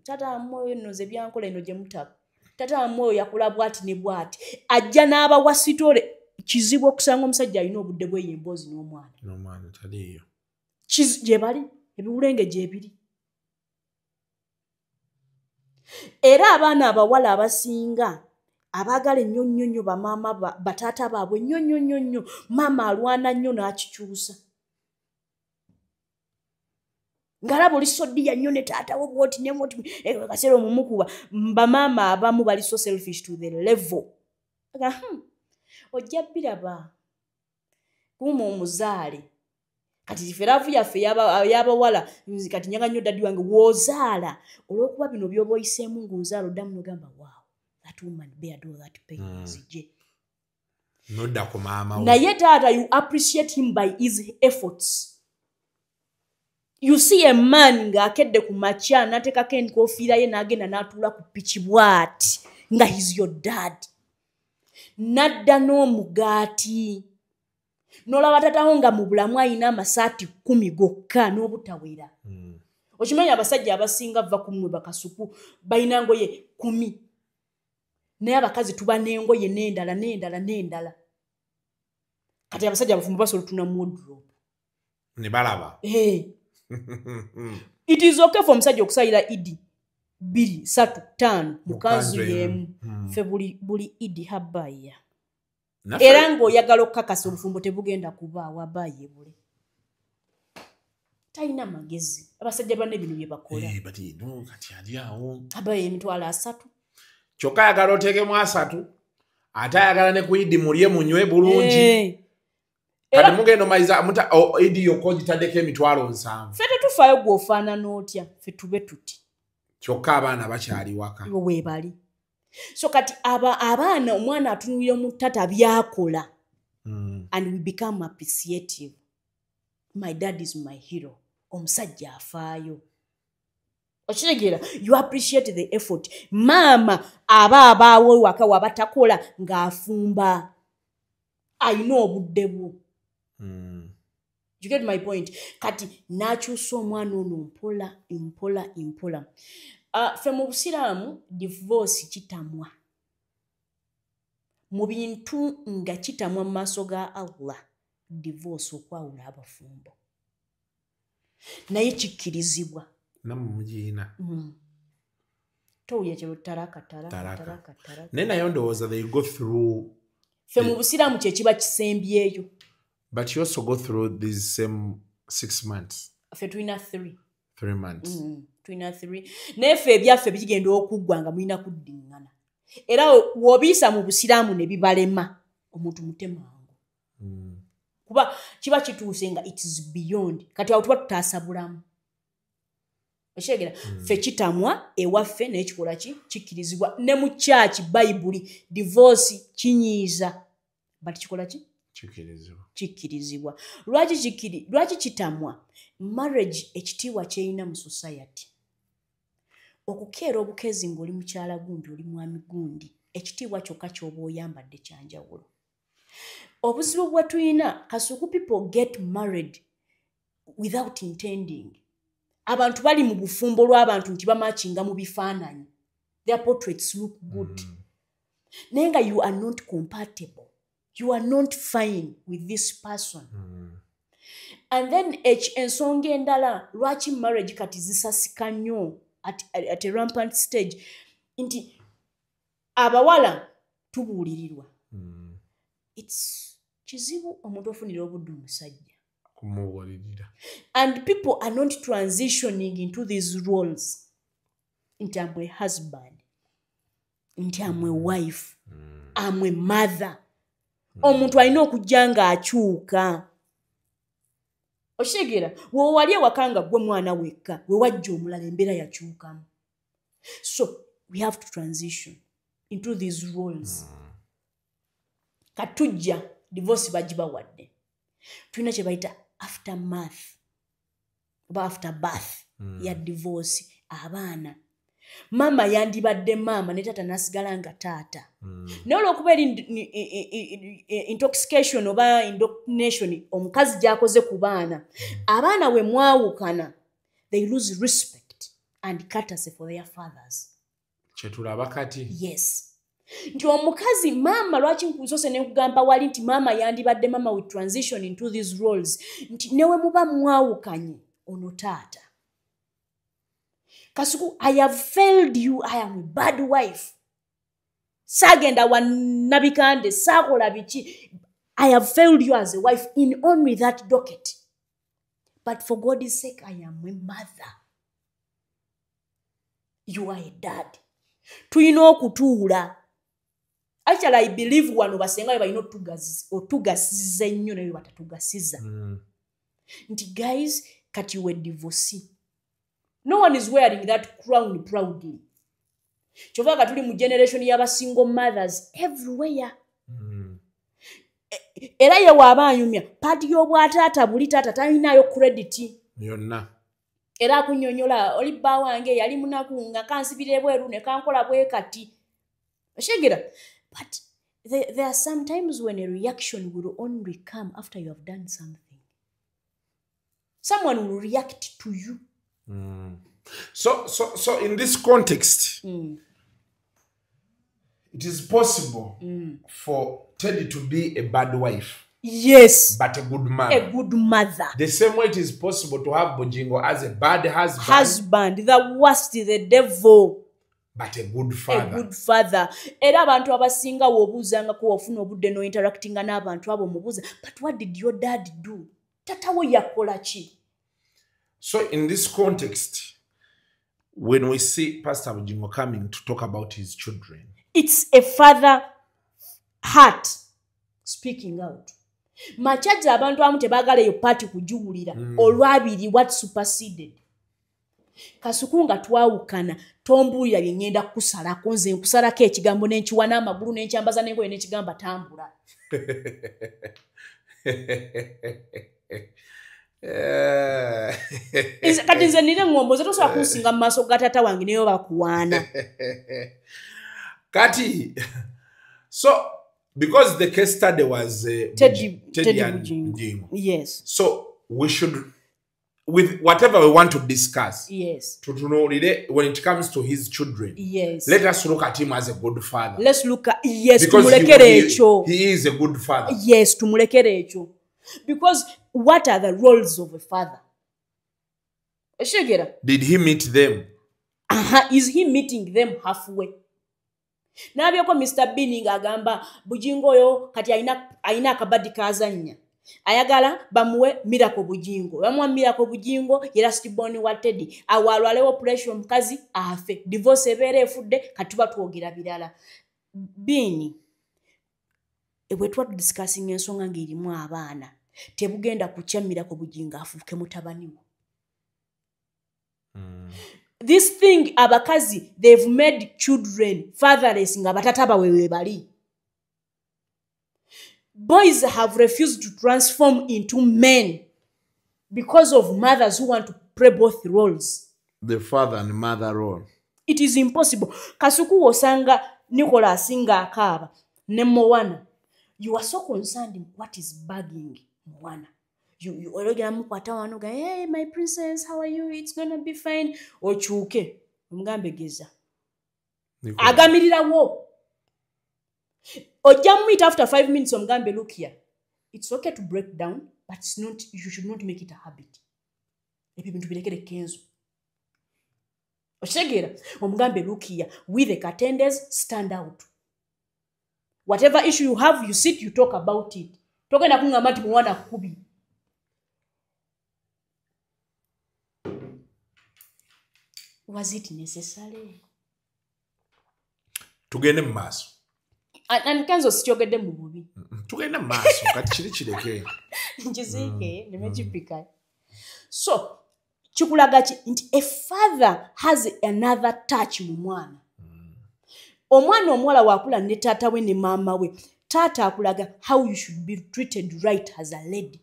taata mmwe nno ze byankola eno gye mutaba taata mmwe oyo yakula bw'ati ne bw'ati ajja n'abawa sitole kizibu okusanga omusajja alina obudde bw'eyo emboozi n'omwana taliiyo gye bali ebiwulenge gye biri era abaana abawala abasinga abaagala ennyo nnyo nnyo bamaama bataata baabwe nnyo nnyo nnyo nnyo maama alwana nnyo n'akikyusa ngalaba oli soddiya nnyo ne taata wo bwoti ne bwoti kaseera omumukuba bamaama abamu bali so selfish to the level ojja biraba kuuma omuzaale kati ferafu yaffe y'abawala kati nyaga nnyo daddi wange w'ozaala olw'okuba bino by'oba oyiseemu ng'ozaala oddamu n'ogamba wow that woman bared all that pain zigye nodda ku maama we naye taata you appreciate him by his efforts you see a man ng'akedde ku makya n'ateekako enkofiira ye n'agenda n'atuula ku piki bw'ati nga he's your dad nadda n'omugaati n'olaba taatawo nga mu bulamu ayina amasaati 10 gokka n'obutawera okimanyi abasajja abasinga va ku mmwe bakasuku balina ngoye 10 naye abakazi tuba n'engoye n'endala kati abasajja abafumbo basobola tuna mu wardrobe ne balaba it is okay for omusajja okusayira idi 2 3 5 mukanzu yemu fe buli idi habaya era ng'oyagala okukakasa obufumbo tebugenda kubaawo abaaye bule talina magezi abasajja banne bino bye bakola kati ali awo abaaye emitwalo 3 kyokka ayagala oteekemu 3 ate ayagala ne ku idi mulye munywe bulungi kati mugendo maiza idi yokka ogitaddeko emitwalo 7 ffe tetufaayo gw'ofaanana otya ffe tube tuti kyokka abaana bakyali waka weebali so kati abaana omwana atunulira mu tata byakola and we become appreciative my dad is my hero omusajja afaayo okitegeera you appreciate the effort maama abaawo waka wabatakola ng'afumba ayina obudde bwo you get my point kati n'akyusa omwana ono mpola ffe mu busiraamu divorce kitamwa mu bintu nga kitamwa mu maaso ga Allah divorce okwawula abafumbo naye kikkirizibwa namumugiina towulya kye talaka naye naye ndowooza they go through ffe mu busiraamu kye kiba kisembyeyo but you also go through these same 6 months ffe tulina 3 months tulina 3 naye ffe ebyaffe bigenda okuggwa nga mulina kuddiŋŋana era w'obiisa mu busiraamu ne bibalema omuntu mutemangu kuba kiba kituuse nga it is beyond kati awo tuba tutaasa bulamu okitegeera ffe kitamwa ewaffe naye kikola kikkirizibwa ne mu kyaki bayibuli divorce kinyiiza but kikola ki kikkirizibwa lwaki kitamwa marriage ekitiibwa kyerina mu society okukeera obukezi ng'oli mukyala gundi oli mwami gundi ekitiibwa kyokka ky'oba oyambadde kyanjawulo obuzibu bwe tulina kasuku people get married without intending abantu bali mu bufumbo lw'abantu nti bamakinga mu bifaananyi their portraits look good naye nga you are not compatible you are not fine with this person and then ensonga endala lwaki marriage kati zisasika nnyo at a rampant stage nti abawala tubuulirirwa it's kizibu omuntu ofunira obudde omusajja. And people are not transitioning into these roles. Nti amwe husband, nti amwe wife, amwe mother. Omuntu alina okujja nga akyuka. Oshegera, wo wali ewakanga gwe mwana wekka, we wajja omulala embeera yakyukamu. So we have to transition into these roles. Katujja divorce bagibawadde. Tulina kye bayita aftermath oba afterbirth ya divorce abaana. Mama yandibadde mama ne tata nasigala nga taata. N'olwokuba intoxication oba indoctrination omukazi gy'akoze ku baana, abaana we mwawukana, they lose respect and courtesy for their fathers. Kyetulaba kati. Yes. Nti omukazi mama lwaki nkusose ne kugamba wali nti mama yandibadde mama with transition into these roles. Nti newe muba mwawukanye ono taata. Kasuku, I have failed you, I am a bad wife. Sagenda wanabikande, sakola bichi. I have failed you as a wife in only that docket. But for God's sake, I am a mother. You are a dad. Tuyina okutuula. Actually, I believe wano basenga balina otugasiza nnyo naye batatugasiza. Nti guys, kati we divorcee. No one is wearing that crown proudly. Kyova katuli mu generation y'aba single mothers everywhere. Era ye wabanyumya pati y'obwataata buli taata talinayo credit yonna. Era akunyonyola oli bba wange yali munaku nga kansibire bweru ne kankola bwe kati. Oshegera. But there are some times when a reaction will only come after you have done something. Someone will react to you. So in this context, it is possible for Teddy to be a bad wife. Yes. But a good mother. A good mother. The same way it is possible to have Bojingo as a bad husband. Husband, the worst, the devil. But a good father. A good father. Era abantu abasinga wobuuzanga ko ofuna obudde no interacting n'abantu abo mubuuza. But what did your dad do? Tata wo yakola ki? So in this context, when we see Pastor Bujingo coming to talk about his children, it's a father heart speaking out. Machaja abantu amu tebagala yo party kujuwulira. Olwabiri what superseded. Kasukunga twawukana tombuya byengenda kusala konze nkusala ke ekigambo n'enkiwana amagulu n'enkyambaza n'engoye n'ekigamba tambula. Kati nze nire ngombo zetosobola kunsinga mu maaso ga taata wange neyo bakuwaana. Kati, so because the case study was Teddy and Bujingo. Yes. So we should, with whatever we want to discuss, yes, to know when it comes to his children, yes, let us look at him as a good father. Let's look at, yes, because he is a good father. Yes, tumulekere ekyo. Because what are the roles of a father? Did he meet them? Is he meeting them halfway? Nabyeko Mr. Bean agamba Bujingo yo kati aina akabadi kazanya. Ayagala bamuwe Miracle Bujingo. Bamwa Miracle Bujingo yera stiboni wa Teddy. Awalwale operation mukazi afe. Divorce ebere efudde katuba tuogira birala. Bean. Ewe tuwa discussing ensonga ng'erimu abaana. Tebugenda kucha Miracle Bujingo afuke mutabaniwo. This thing abakazi, they've made children fatherless nga batata bawewe bali. Boys have refused to transform into men because of mothers who want to play both roles. The father and mother role. It is impossible. Kasuku osanga Nicola asinga akaba ne Moana. You are so concerned in what is bugging Moana. You already amukwata wano ga, hey my princess, how are you? It's gonna be fine. Ochuke mugambe geza agamirira wo ojja meet after 5 minutes omugambe look here. It's okay to break down, but it's not, you should not make it a habit. Ebi bintu birekere kenzo oshegera omugambe look here, with the contenders stand out. Whatever issue you have, you sit, you talk about it. Togenda kungamba nti muwana kubi. Was it necessary? Tugende mu maaso. Ankanzo sikyogedde mu bubi. Tugende mu maaso kati kiri kireke. Njizike nimejipika. So chikulaga nti a father has another touch mu mwana. Omwana omuwala wakula ne taata we ne maama we. Taata akulaga how you should be treated right as a lady.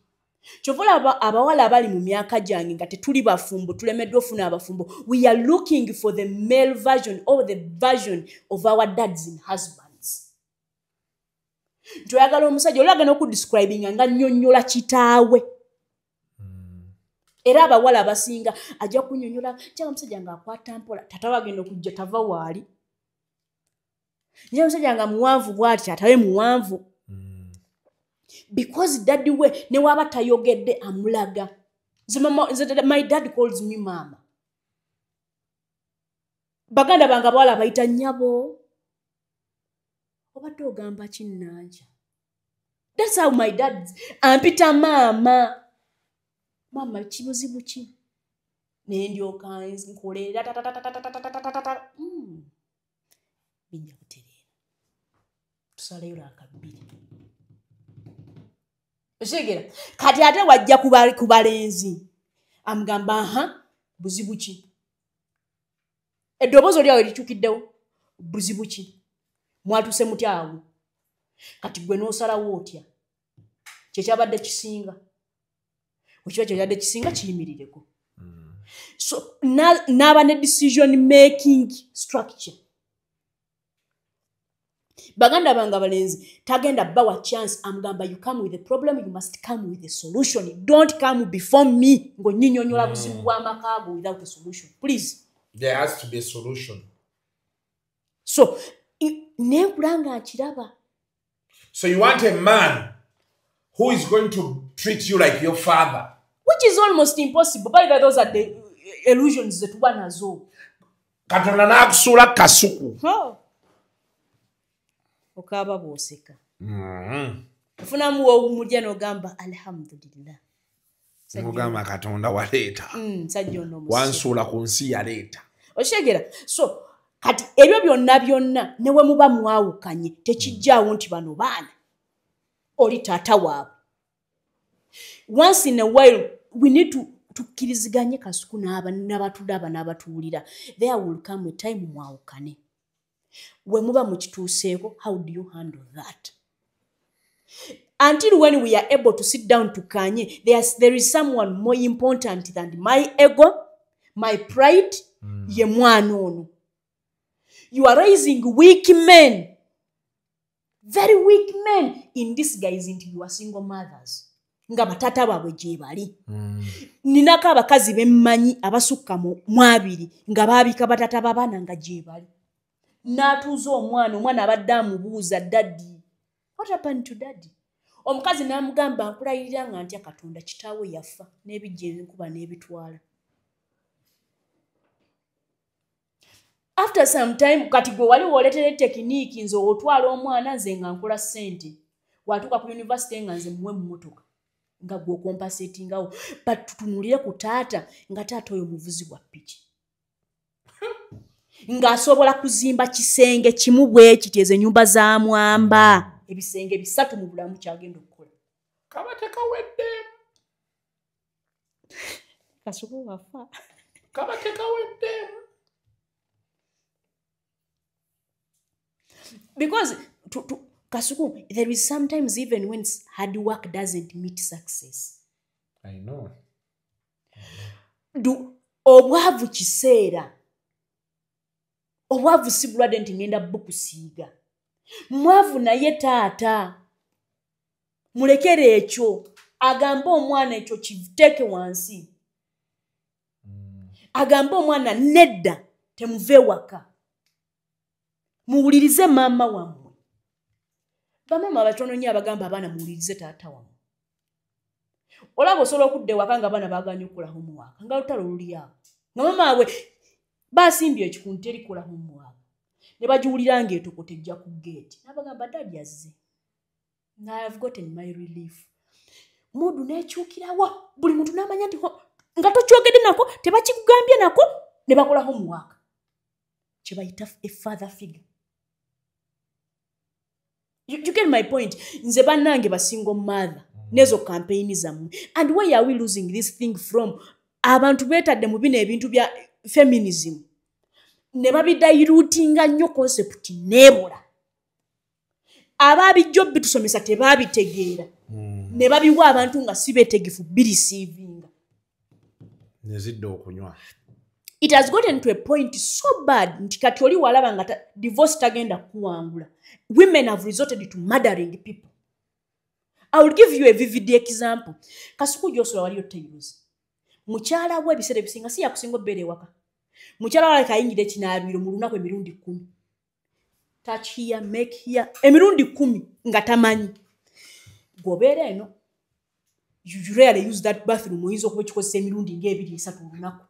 Chovola abawala abali mu myaka gyange nga tetuli bafumbo tulemeddwa ofuna abafumbo. We are looking for the male version or the version of our dads and husbands. Ntoyagala omusajja olaga n'okudescribing nga nnyonnyola kitaawe. Era abawala abasinga ajja kunnyonnyola kyanga omusajja nga akwata mpola tata wagenda okujja tava waali. Nje omusajja nga muwanvu bw'ati tatawe muwanvu. Because daddy we ne waba tayogedde amulaga. My dad calls me mama. Baganda banga bawala bayita nnyabo. Obadde ogamba kinnanja. That's how my dad ampita mama. Mama kibuzibu ki? Ne ndyoka nkolera bijja kutereera. Tusaleyo akabiri. Oshegera kati ate wajja kubalenzi amugamba buzibu ki eddobozo lyawe lichukiddewo buzibu ki mwatuse mutyawo kati gwe n'osalawo otya kyekyabadde kisinga okiba kyabadde kisinga kiyimirireko so n'aba ne decision making structure. Baganda banga balenzi tagenda bawa chance amugamba you come with a problem, you must come with a solution. Don't come before me ngo nyinyonyola buzibu bwa makago without a solution. Please. There has to be a solution. So nekulanga akiraba. So you want a man who is going to treat you like your father, which is almost impossible. By the way, those are the illusions that one has. Katonda nakusula kasuku. Okaba boseka. Ufuna muwo mujja no gamba alhamdulillah. Mugamba Katonda waleeta. Sajjo no musi. Wansula ku nsi yaleeta. Oshegera. So kati ebyo byonna newe muba mwawukanye tekijjaawo nti bano baana oli taata waabwe. Once in a while we need to tukkiriziganye kasuku n'abatulaba n'abatuwulira. There will come a time mwawukane. When muba mukituuseeko, how do you handle that? Until when we are able to sit down to kanye, there is someone more important than my ego, my pride, ye mwana ono. You are raising weak men, very weak men, in disguise into your single mothers. Nga batata babwe gye bali. Ninako abakazi bemmanyi abasukka mu abiri nga baabika batata babaana nga gye bali. Natuuza omwana abadde amubuuza daddy. What happened to daddy? Omukazi n'amugamba nkulayirira nga ntya Katonda kitaawe yafa n'ebijja enkuba n'ebitwala. After some time kati gwe wali woletere tekiniki nze otwala omwana nze nga nkola ssente. Watuuka ku university nga nze muwe mmotoka. Nga gwe okompasetingawo. But tutunulire ku taata nga taata oyo muvuzi wa ppiki. Nga asobola kuzimba kisenge kimu bwe kiteze ennyumba za mwamba. Ebisenge 3 mu bulamu kyagenda okukola. Kabateka wedde. Kasuku wafa. Kabateka wedde. Because Kasuku, there is sometimes even when hard work doesn't meet success. I know. Obwavu kiseera. Obwavu si bulwadde nti ngenda bukusiiga. Mwavu naye taata. Mulekere ekyo. Agamba omwana ekyo kiteeke wansi. Agamba omwana nedda temuve waka. Muwulirize maama wammwe. Bamama batono nnyo abagamba abaana muwulirize taata wammwe. Olaba osobola okudda ewaka nga abaana baaganye okukola homework. Nga lutalo luli awo. Nga maama we basimbye ekikunteri kola homework. ne bagiwulira ng'etokotejja ku gate n'abagamba Daddy azze. I have gotten my relief. Mudu n'ekyukirawo buli muntu n'amanya nti nga tokyogedde nako tebakikugambye nako ne bakola homework kye bayita a father figure. You get my point. Nze bannange basingle mother nezo campaign zammwe. And where are we losing this thing from? Abantu betadde mu bino ebintu bya feminism ne babidilutinga nnyo concept nebula. Ababijjo bitusomesa tebabitegeera ne babiwa abantu nga sibetegefu birisivinga nezidde okunywa. It has gotten to a point so bad nti kati oli walaba nga divorce tagenda kuwangula. Women have resorted to murdering people. I will give you a vivid example. Kasuku Josura waliyo Taylors. Mukyala we bisere bisinga si yakusinga bere waka. Mukyala wale kayingide kinabiro mu lunaku emirundi 10. Touch here, make here. Emirundi 10 nga tamanyi. Gobere eno. You rarely use that bathroom oyizo kuba kikozesa emirundi ng'ebiri esatu olunaku.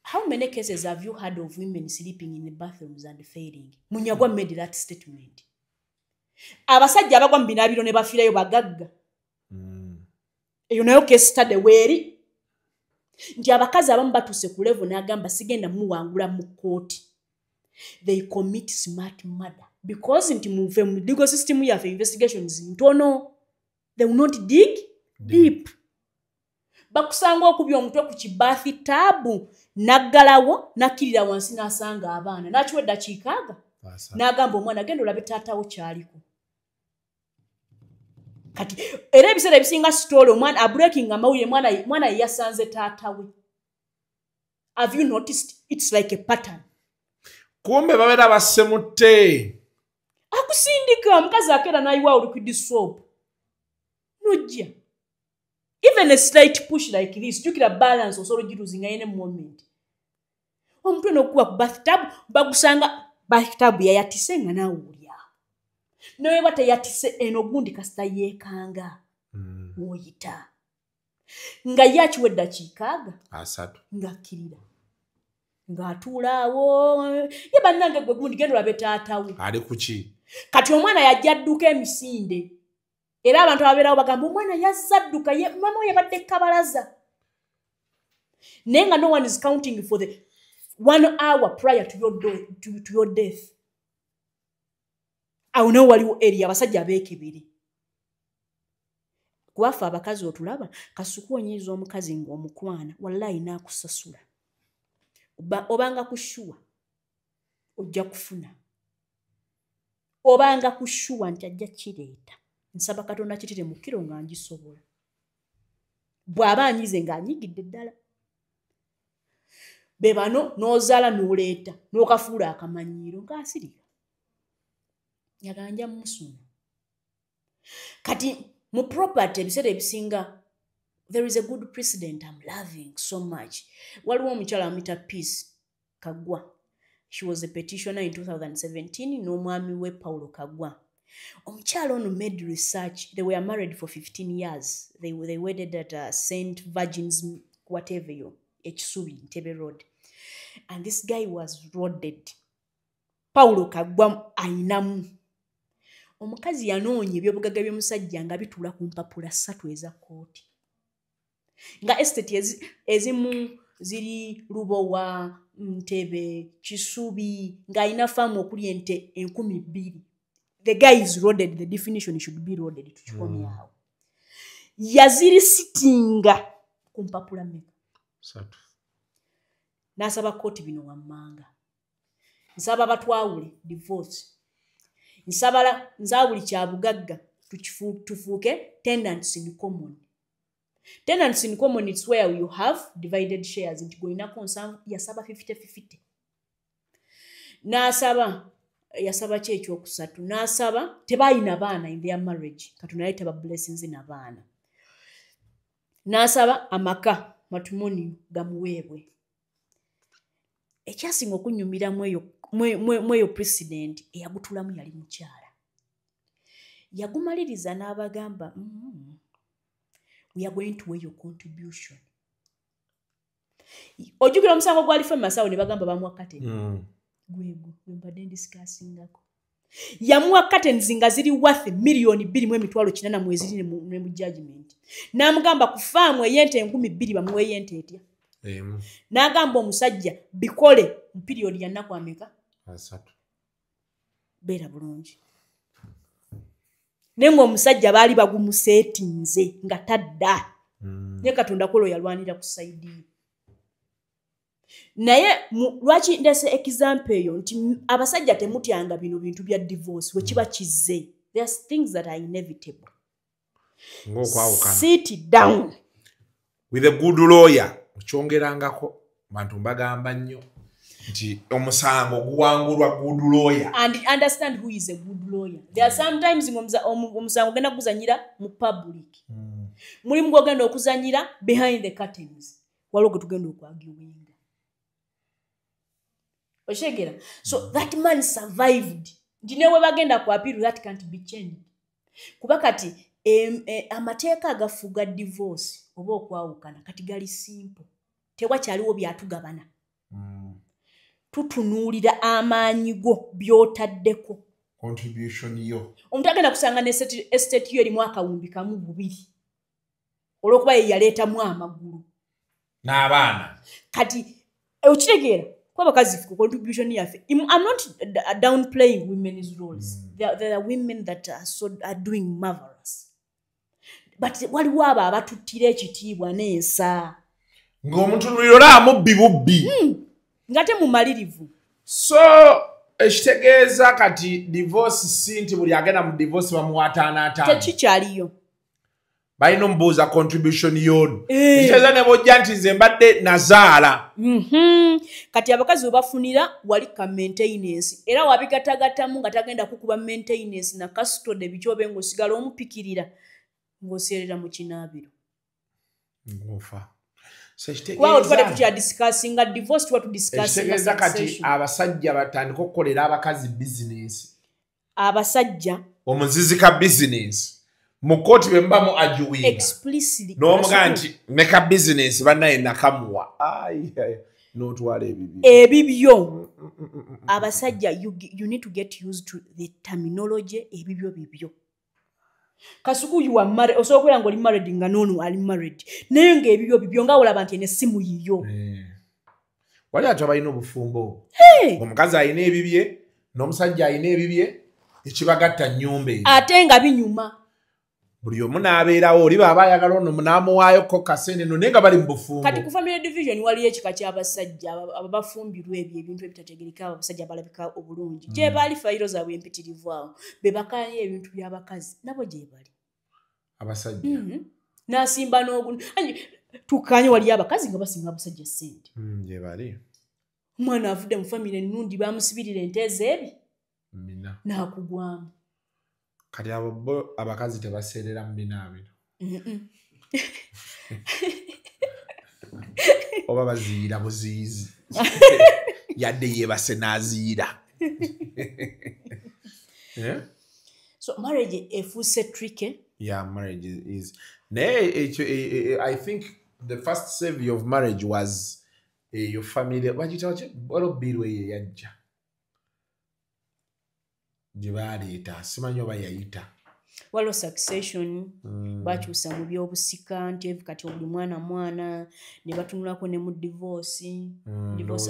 How many cases have you heard of women sleeping in the bathrooms and failing? Munyagwa made that statement. Abasajja abagwa mu binabiro ne bafiirayo bagagga. Eyo nayo case study weeri. Nti abakazi abamu batuuse ku level n'agamba sigenda muwangula mu kooti. They commit smart murder. Because nti mu legal system yaffe investigations ntono. They will not dig deep. Bakusanga okubya omutwe ku kibathi tabu naggalawo nakirira wansi n'asanga abaana nakiwedda kiikaaga n'agamba omwana genda olabe taatawo kyaliko. Kati era ebiseera ebisinga story omwana abreaking amawulire mwana yasanze taatawe. Have you noticed? It's like a pattern. Kumbe babeera basemutte. Akusindika omukazi akeera n'ayiwa liquid soap. Nojja. Even a slight push like this, jukira balance osoro losing any moment. Omutwe n'okuba ku bathtub bagusanga bathtub yayatise nga naawulya. Naye bata yatise eno gundi kasita yeekanga. Oyita. Nga yakiwedda kiikaaga. Asatu. Nga kirira. Nga atuulaawo. Ye bannange gwe gundi genda olabe taatawe. Ali kuki? Kati omwana yajja adduka emisinde. Era abantu ababeerawo bagamba omwana yazza adduka ye mama we yabadde kabalaza. Naye nga no one is counting for the 1 hour prior to your death. Awo nawo waliwo eri abasajja abeekebere. Kubafa abakazi otulaba kasuku onyiiza omukazi ng'omukwana wallahi naakusasula. Obanga kushuwa ojja kufuna. Obanga kushuwa nti ajja kireeta. Nsaba Katonda kitire mu kiro nga ngisobola. Bw'aba anyize ng'anyigidde ddala. Be bano n'ozaala n'oleeta n'okafuula akamanyiiro ng'asirika. Yaganja musuna. Kati mu property ebiseera ebisinga there is a good precedent I'm loving so much. Waliwo omukyala amuyita Peace Kagwa. She was a petitioner in 2017 n'omwami we Paulo Kagwa. Omukyala ono made research. They were married for 15 years. They wedded at St. Virgin's whatever you Ekisubi Ntebe Road. And this guy was rodded. Paulo Kagwa ayinamu. Omukazi yanoonya ebyobugagga by'omusajja nga bituula ku mpapula 3 eza kooti. Nga estate ezimu ziri Lubowa, Ntebe, Kisubi, nga ayina faamu okuli ente 12,000. The guy is rodded. The definition should be rodded. Tukikomye awo. Yaziri sitinga ku mpapula mmeka. 3. N'asaba kooti bino wammanga. Nsaba batwawule divorce. Nsaba buli kya bugagga tufuuke tenants in common. Tenants in common is where you have divided shares. Nti goinako yasaba 50-50. N'asaba yasaba ki ekyokusatu n'asaba tebayina baana in their marriage Katonda yayita blessings na baana. N'asaba amaka matrimony gamuweebwe. Ekyasinga okunyumira mweyo president eyagutulamu yali mukyala. Yagumaliriza n'abagamba we are going to weigh your contribution. Ojjukira omusango gwali Famous awo ne bagamba bamwakate. gwego mbadde discussingako yamuwa curtains nga ziri worth million 2.8 mwezi ne mu judgment namugamba ku farm eyente 2,000 bamuwe yente etya nagamba omusajja bikole mu period ya nnaku ameka asatu bera bulungi nengo omusajja baali bagumusetinze nga tadda ne Katonda kolo yalwanira ku side naye lwaki ndese example eyo nti abasajja temutyanga bino bintu bya divorce we kiba kizze there's things that are inevitable sit down with a good lawyer ochongerangako bantu mbagamba nnyo nti omusango guwangulwa good lawyer and understand who is a good lawyer. There are sometimes omusango genda kuzanyira mu public mulimu gwogenda okuzanyira behind the curtains waliwo tugenda okwagiwinga oshegera so that man survived ndinewe bagenda ku appeal that can't be changed kuba kati amateeka agafuga divorce oba okwawukana kati gali simple tewakyaliwo byatugabana tutunuulira amaanyi go by'otaddeko contribution yo omuntu agenda kusanga ne estate yo erimu akawumbi kamu 2 olwokuba ye yaleetamu amagulu n'abaana kati okitegeera kuba bakazi ku contribution yaffe I'm not downplaying women's roles there are women that are doing marvelous but waliwo abo abatuttira ekitiibwa n'ensa ng'omutunuliro laamu bibubbi ngate mumalirivu so ekitegeeza kati divorce sinti buli agenda mu divorce bamuwataanaataana tekikyaliyo balina omubuuza contribution yono ekitegeeza ne bojja nti nze mbadde nazaala kati abakazi webafunira wali ka maintenance era wabigatagattamu nga tagenda kukuba maintenance na custody bikyobe ng'osigala omupikirira ng'oseerera mu kinaabiro ngofa Wow, tubade kutia discussing a divorce to discuss. Ekitegeeza kati abasajja batandika okukolera abakazi business. Abasajja omuzizika business. Mu kooti bwe mbamu ajuwinga. Explicitly. N'omuga nti make a business banaye nakamuwa. N'otwala ebibyo. Ebibyo. Abasajja you need to get used to the terminology ebibyo bibyo. Kasuku you are married osobola ngo li married nga nono ali married naye nga ebibyo bibyo nga olaba nti ene simu yiyo wali atabalina obufumbo omukazi alina ebibye n'omusajja alina ebibye ekibagatta nnyumba eyo ate nga binyuma buli omu n'abeerawo oli baba ayagala ono n'amuwaayoko kasene no naye nga bali mu bufumbo kati ku family division waliyo ekika ky'abasajja abafumbirwa ebintu ebitategereka abasajja balabika obulungi gye baali fayiro zaabwe empitirivu awo be bakanye ebintu by'abakazi nabo gye bali abasajja n'asimba n'ogu tukanye waliyo abakazi nga basinga abasajja ssente gye bali omwana avudde mu family ennundi bamusibirira ente ezeebi n'akugwamu kati abo bo abakazi tebaseerera mu binaabiro oba baziira buziizi yadde yeebase n'aziira so marriage efuuse tricky marriage is I think the first saviour of marriage was your family waliwo biirwe ye yajja gyebaaleeta simanyi oba yayita waliwo succession bakyusa mu byobusika nti kati buli mwana ne batunulako ne mu divorce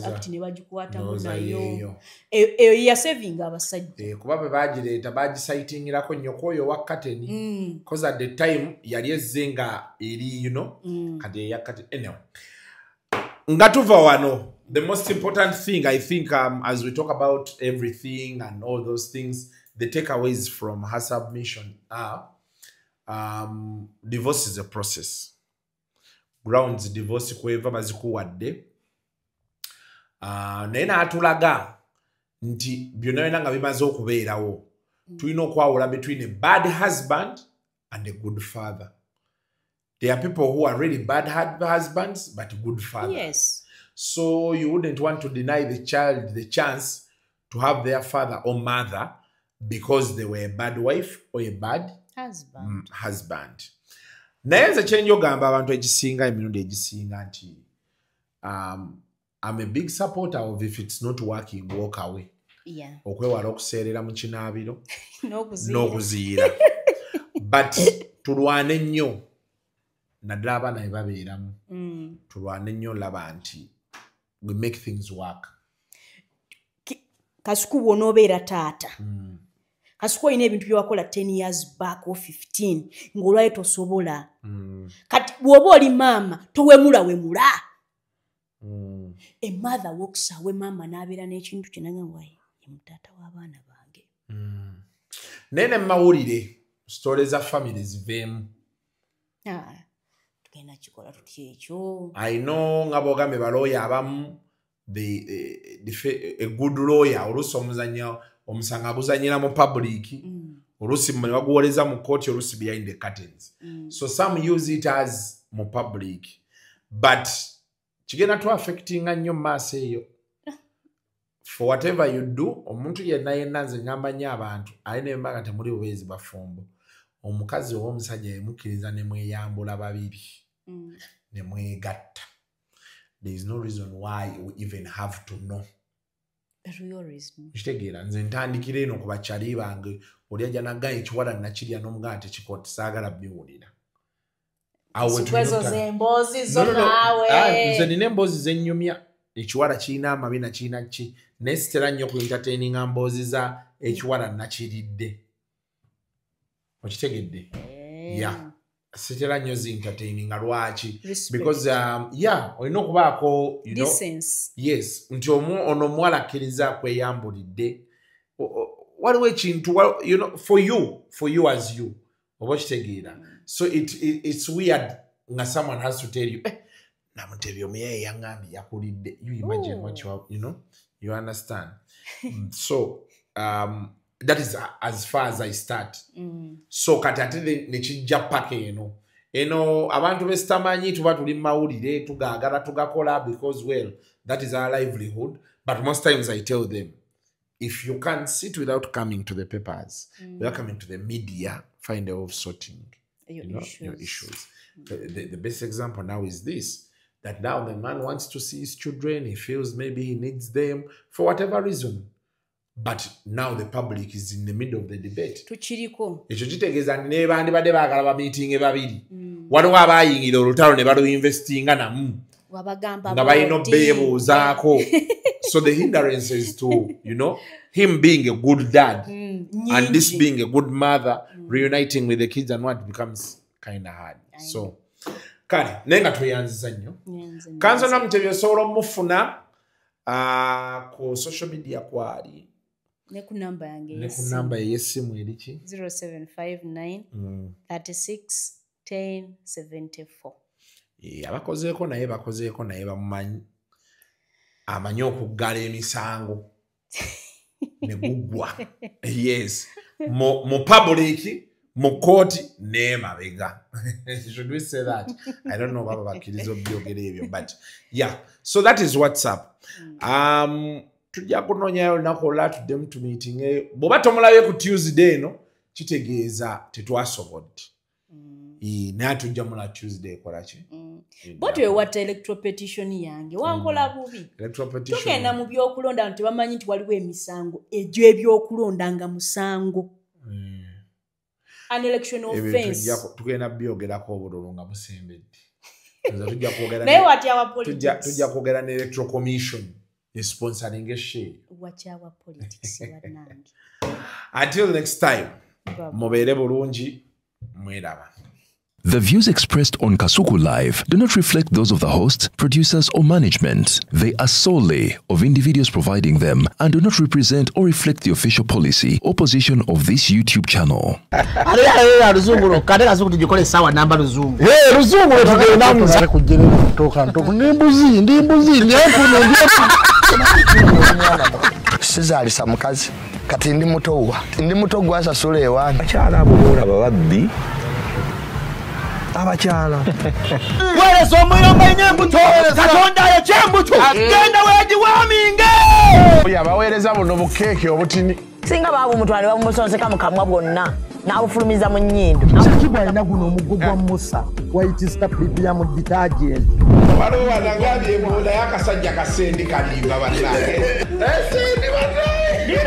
act ne bagikwatamu nayo eyo yasavinga abasajja kuba bwe bagireeta bagisaitingirako nnyoko oyo wa kateni cause at the time yali ezze nga eri kati eyakati anyway nga tuva wano the most important thing I think as we talk about everything and all those things, the takeaways from her submission are divorce is a process. Grounds divorce kweva bazikuwadde. Naye n'atulaga nti byonna nga bimaze okubeerawo. Tulina okwawula between a bad husband and a good father. There are people who are really bad husbands but good fathers. Yes. So you wouldn't want to deny the child the chance to have their father or mother because they were a bad wife or a bad husband. Naye nze kye njogamba abantu egisinga emirundi egisinga nti I'm a big supporter of if it's not working, walk away. Yeah. Okwewala okuseerera mu kinaabiro n'okuziira. But tulwane nnyo naddala abaana be babeeramu. Tulwane nnyo laba nti we make things work. Kasuku bw'onoobeera taata. Kasuku olina ebintu bye wakola 10 years back or 15 ng'olwayo tosobola. Kati bw'oba oli maama towemula. A mother walks away mama n'abeera n'ekintu kye nagamba ye mutaata w'abaana bange. Nene mawulire stories za family ziveemu. Tugenda kikola tutya ekyo. I know nga boogambe balooya abamu a good lawyer oluusi omusanga guzanyira mu public oluusi ne baguwoleza mu court oluusi behind the curtains. So some use it as mu public but kigenda to affecting nnyo maaso eyo. For whatever you do omuntu yenna nze ngamba nnyo abantu alina embaga temuli bubeezi bafumbo. Omukazi ow'omusajja yemukkiriza ne mweyambula babiri ne mwegatta. There is no reason why we even have to know. Kitegeera nze ntandikira eno ku bakyali bange oli ajja nagaya ekiwala nakirya n'omugana tekikoti saagala biwulira. Nze nina emboozi zennyumya ekiwala kirina amabi nakirina ki naye sitera nnyo ku entertaininga mboozi za ekiwala nakiridde. Okitegedde? Yeah. Sitera nnyo zi entertaininga lwaki? Because olina okubaako you know, yes nti ono omuwala akkiriza kweyambulidde waliwo ekintu you know, for you as you oba okitegeera. So it's weird nga someone has to tell you Namutebi omuyaye yangambye yakulidde. You imagine what you know, you understand. So that is as far as I start. So kati ate nekijja paka eno abantu besitamanyi tuba tuli mawulire tugaagala tugakola because well that is our livelihood. But most times I tell them, if you can't sit without coming to the papers, without coming to the media, find a way of sorting your issues. The best example now is this, that now the man wants to see his children, he feels maybe he needs them for whatever reason. But now the public is in the middle of the debate. Tuchiriko. Ekyo kitegeeza ne bandi badde baagala ba meeting babiri. Waliwo abayingira olutalo ne balu investinga namu. Wabagamba nga balina beebuuzaako. So the hindrance is to, you know, him being a good dad and this being a good mother, reuniting with the kids and what becomes kind of hard. So, kale, nenga tuyanziza nnyo. Kanso Namutebi osobola omufuna ku social media kwali. Ne ku namba yange yesimu. Ne ku namba yesimu eriki? 0759 36 10 74. Abakozeeko naye bamumanyi. Amanyi okuggala emisango ne guggwa. Yes. Mu public, mu court, ne mabega. Should we say that? I don't know baba bakirizo byogere ebyo, but yeah. So that is what's up. Tujja kunonyayo olunaku olwatudde mu meeting. Bw'oba tomulabe ku Tuesday no, kitegeeza tetwasobodde. Naye tujja mula Tuesday kola ki? Bw'otyo ewatta electoral petition yange wankola bubi. Tugenda mu byokulonda nti bamanyi nti waliwo emisango egyo ebyokulonda nga musango. An election offense. Tugenda byogerako obululu nga busembedde. Naye watyawa politics. Tujja kwogera ne electoral commission sponsoring a share. Watyawa politics wannange. Until next time. Mubeere bulungi mweraba. The views expressed on Kasuku Live do not reflect those of the host, producers, or management. They are solely of individuals providing them and do not represent or reflect the official policy or position of this YouTube channel. Sizalisa mukazi kati ndi muto gwasa sule ewange akyala abulula bababbi abakyala wereso omuyomba enyembuto katonda yekyembuto genda wegiwaminge yabaweereza buno bukeeke obutini singa baabo omutwale bamusonseka mu kamwa bwonna n'abufulumiza mu nnyindo sakibwa alina guno omuggo gwa musa wayitista premium detergent waliwo wanagambye ebola yakasajja kasendi kalimba bannange esendi bannange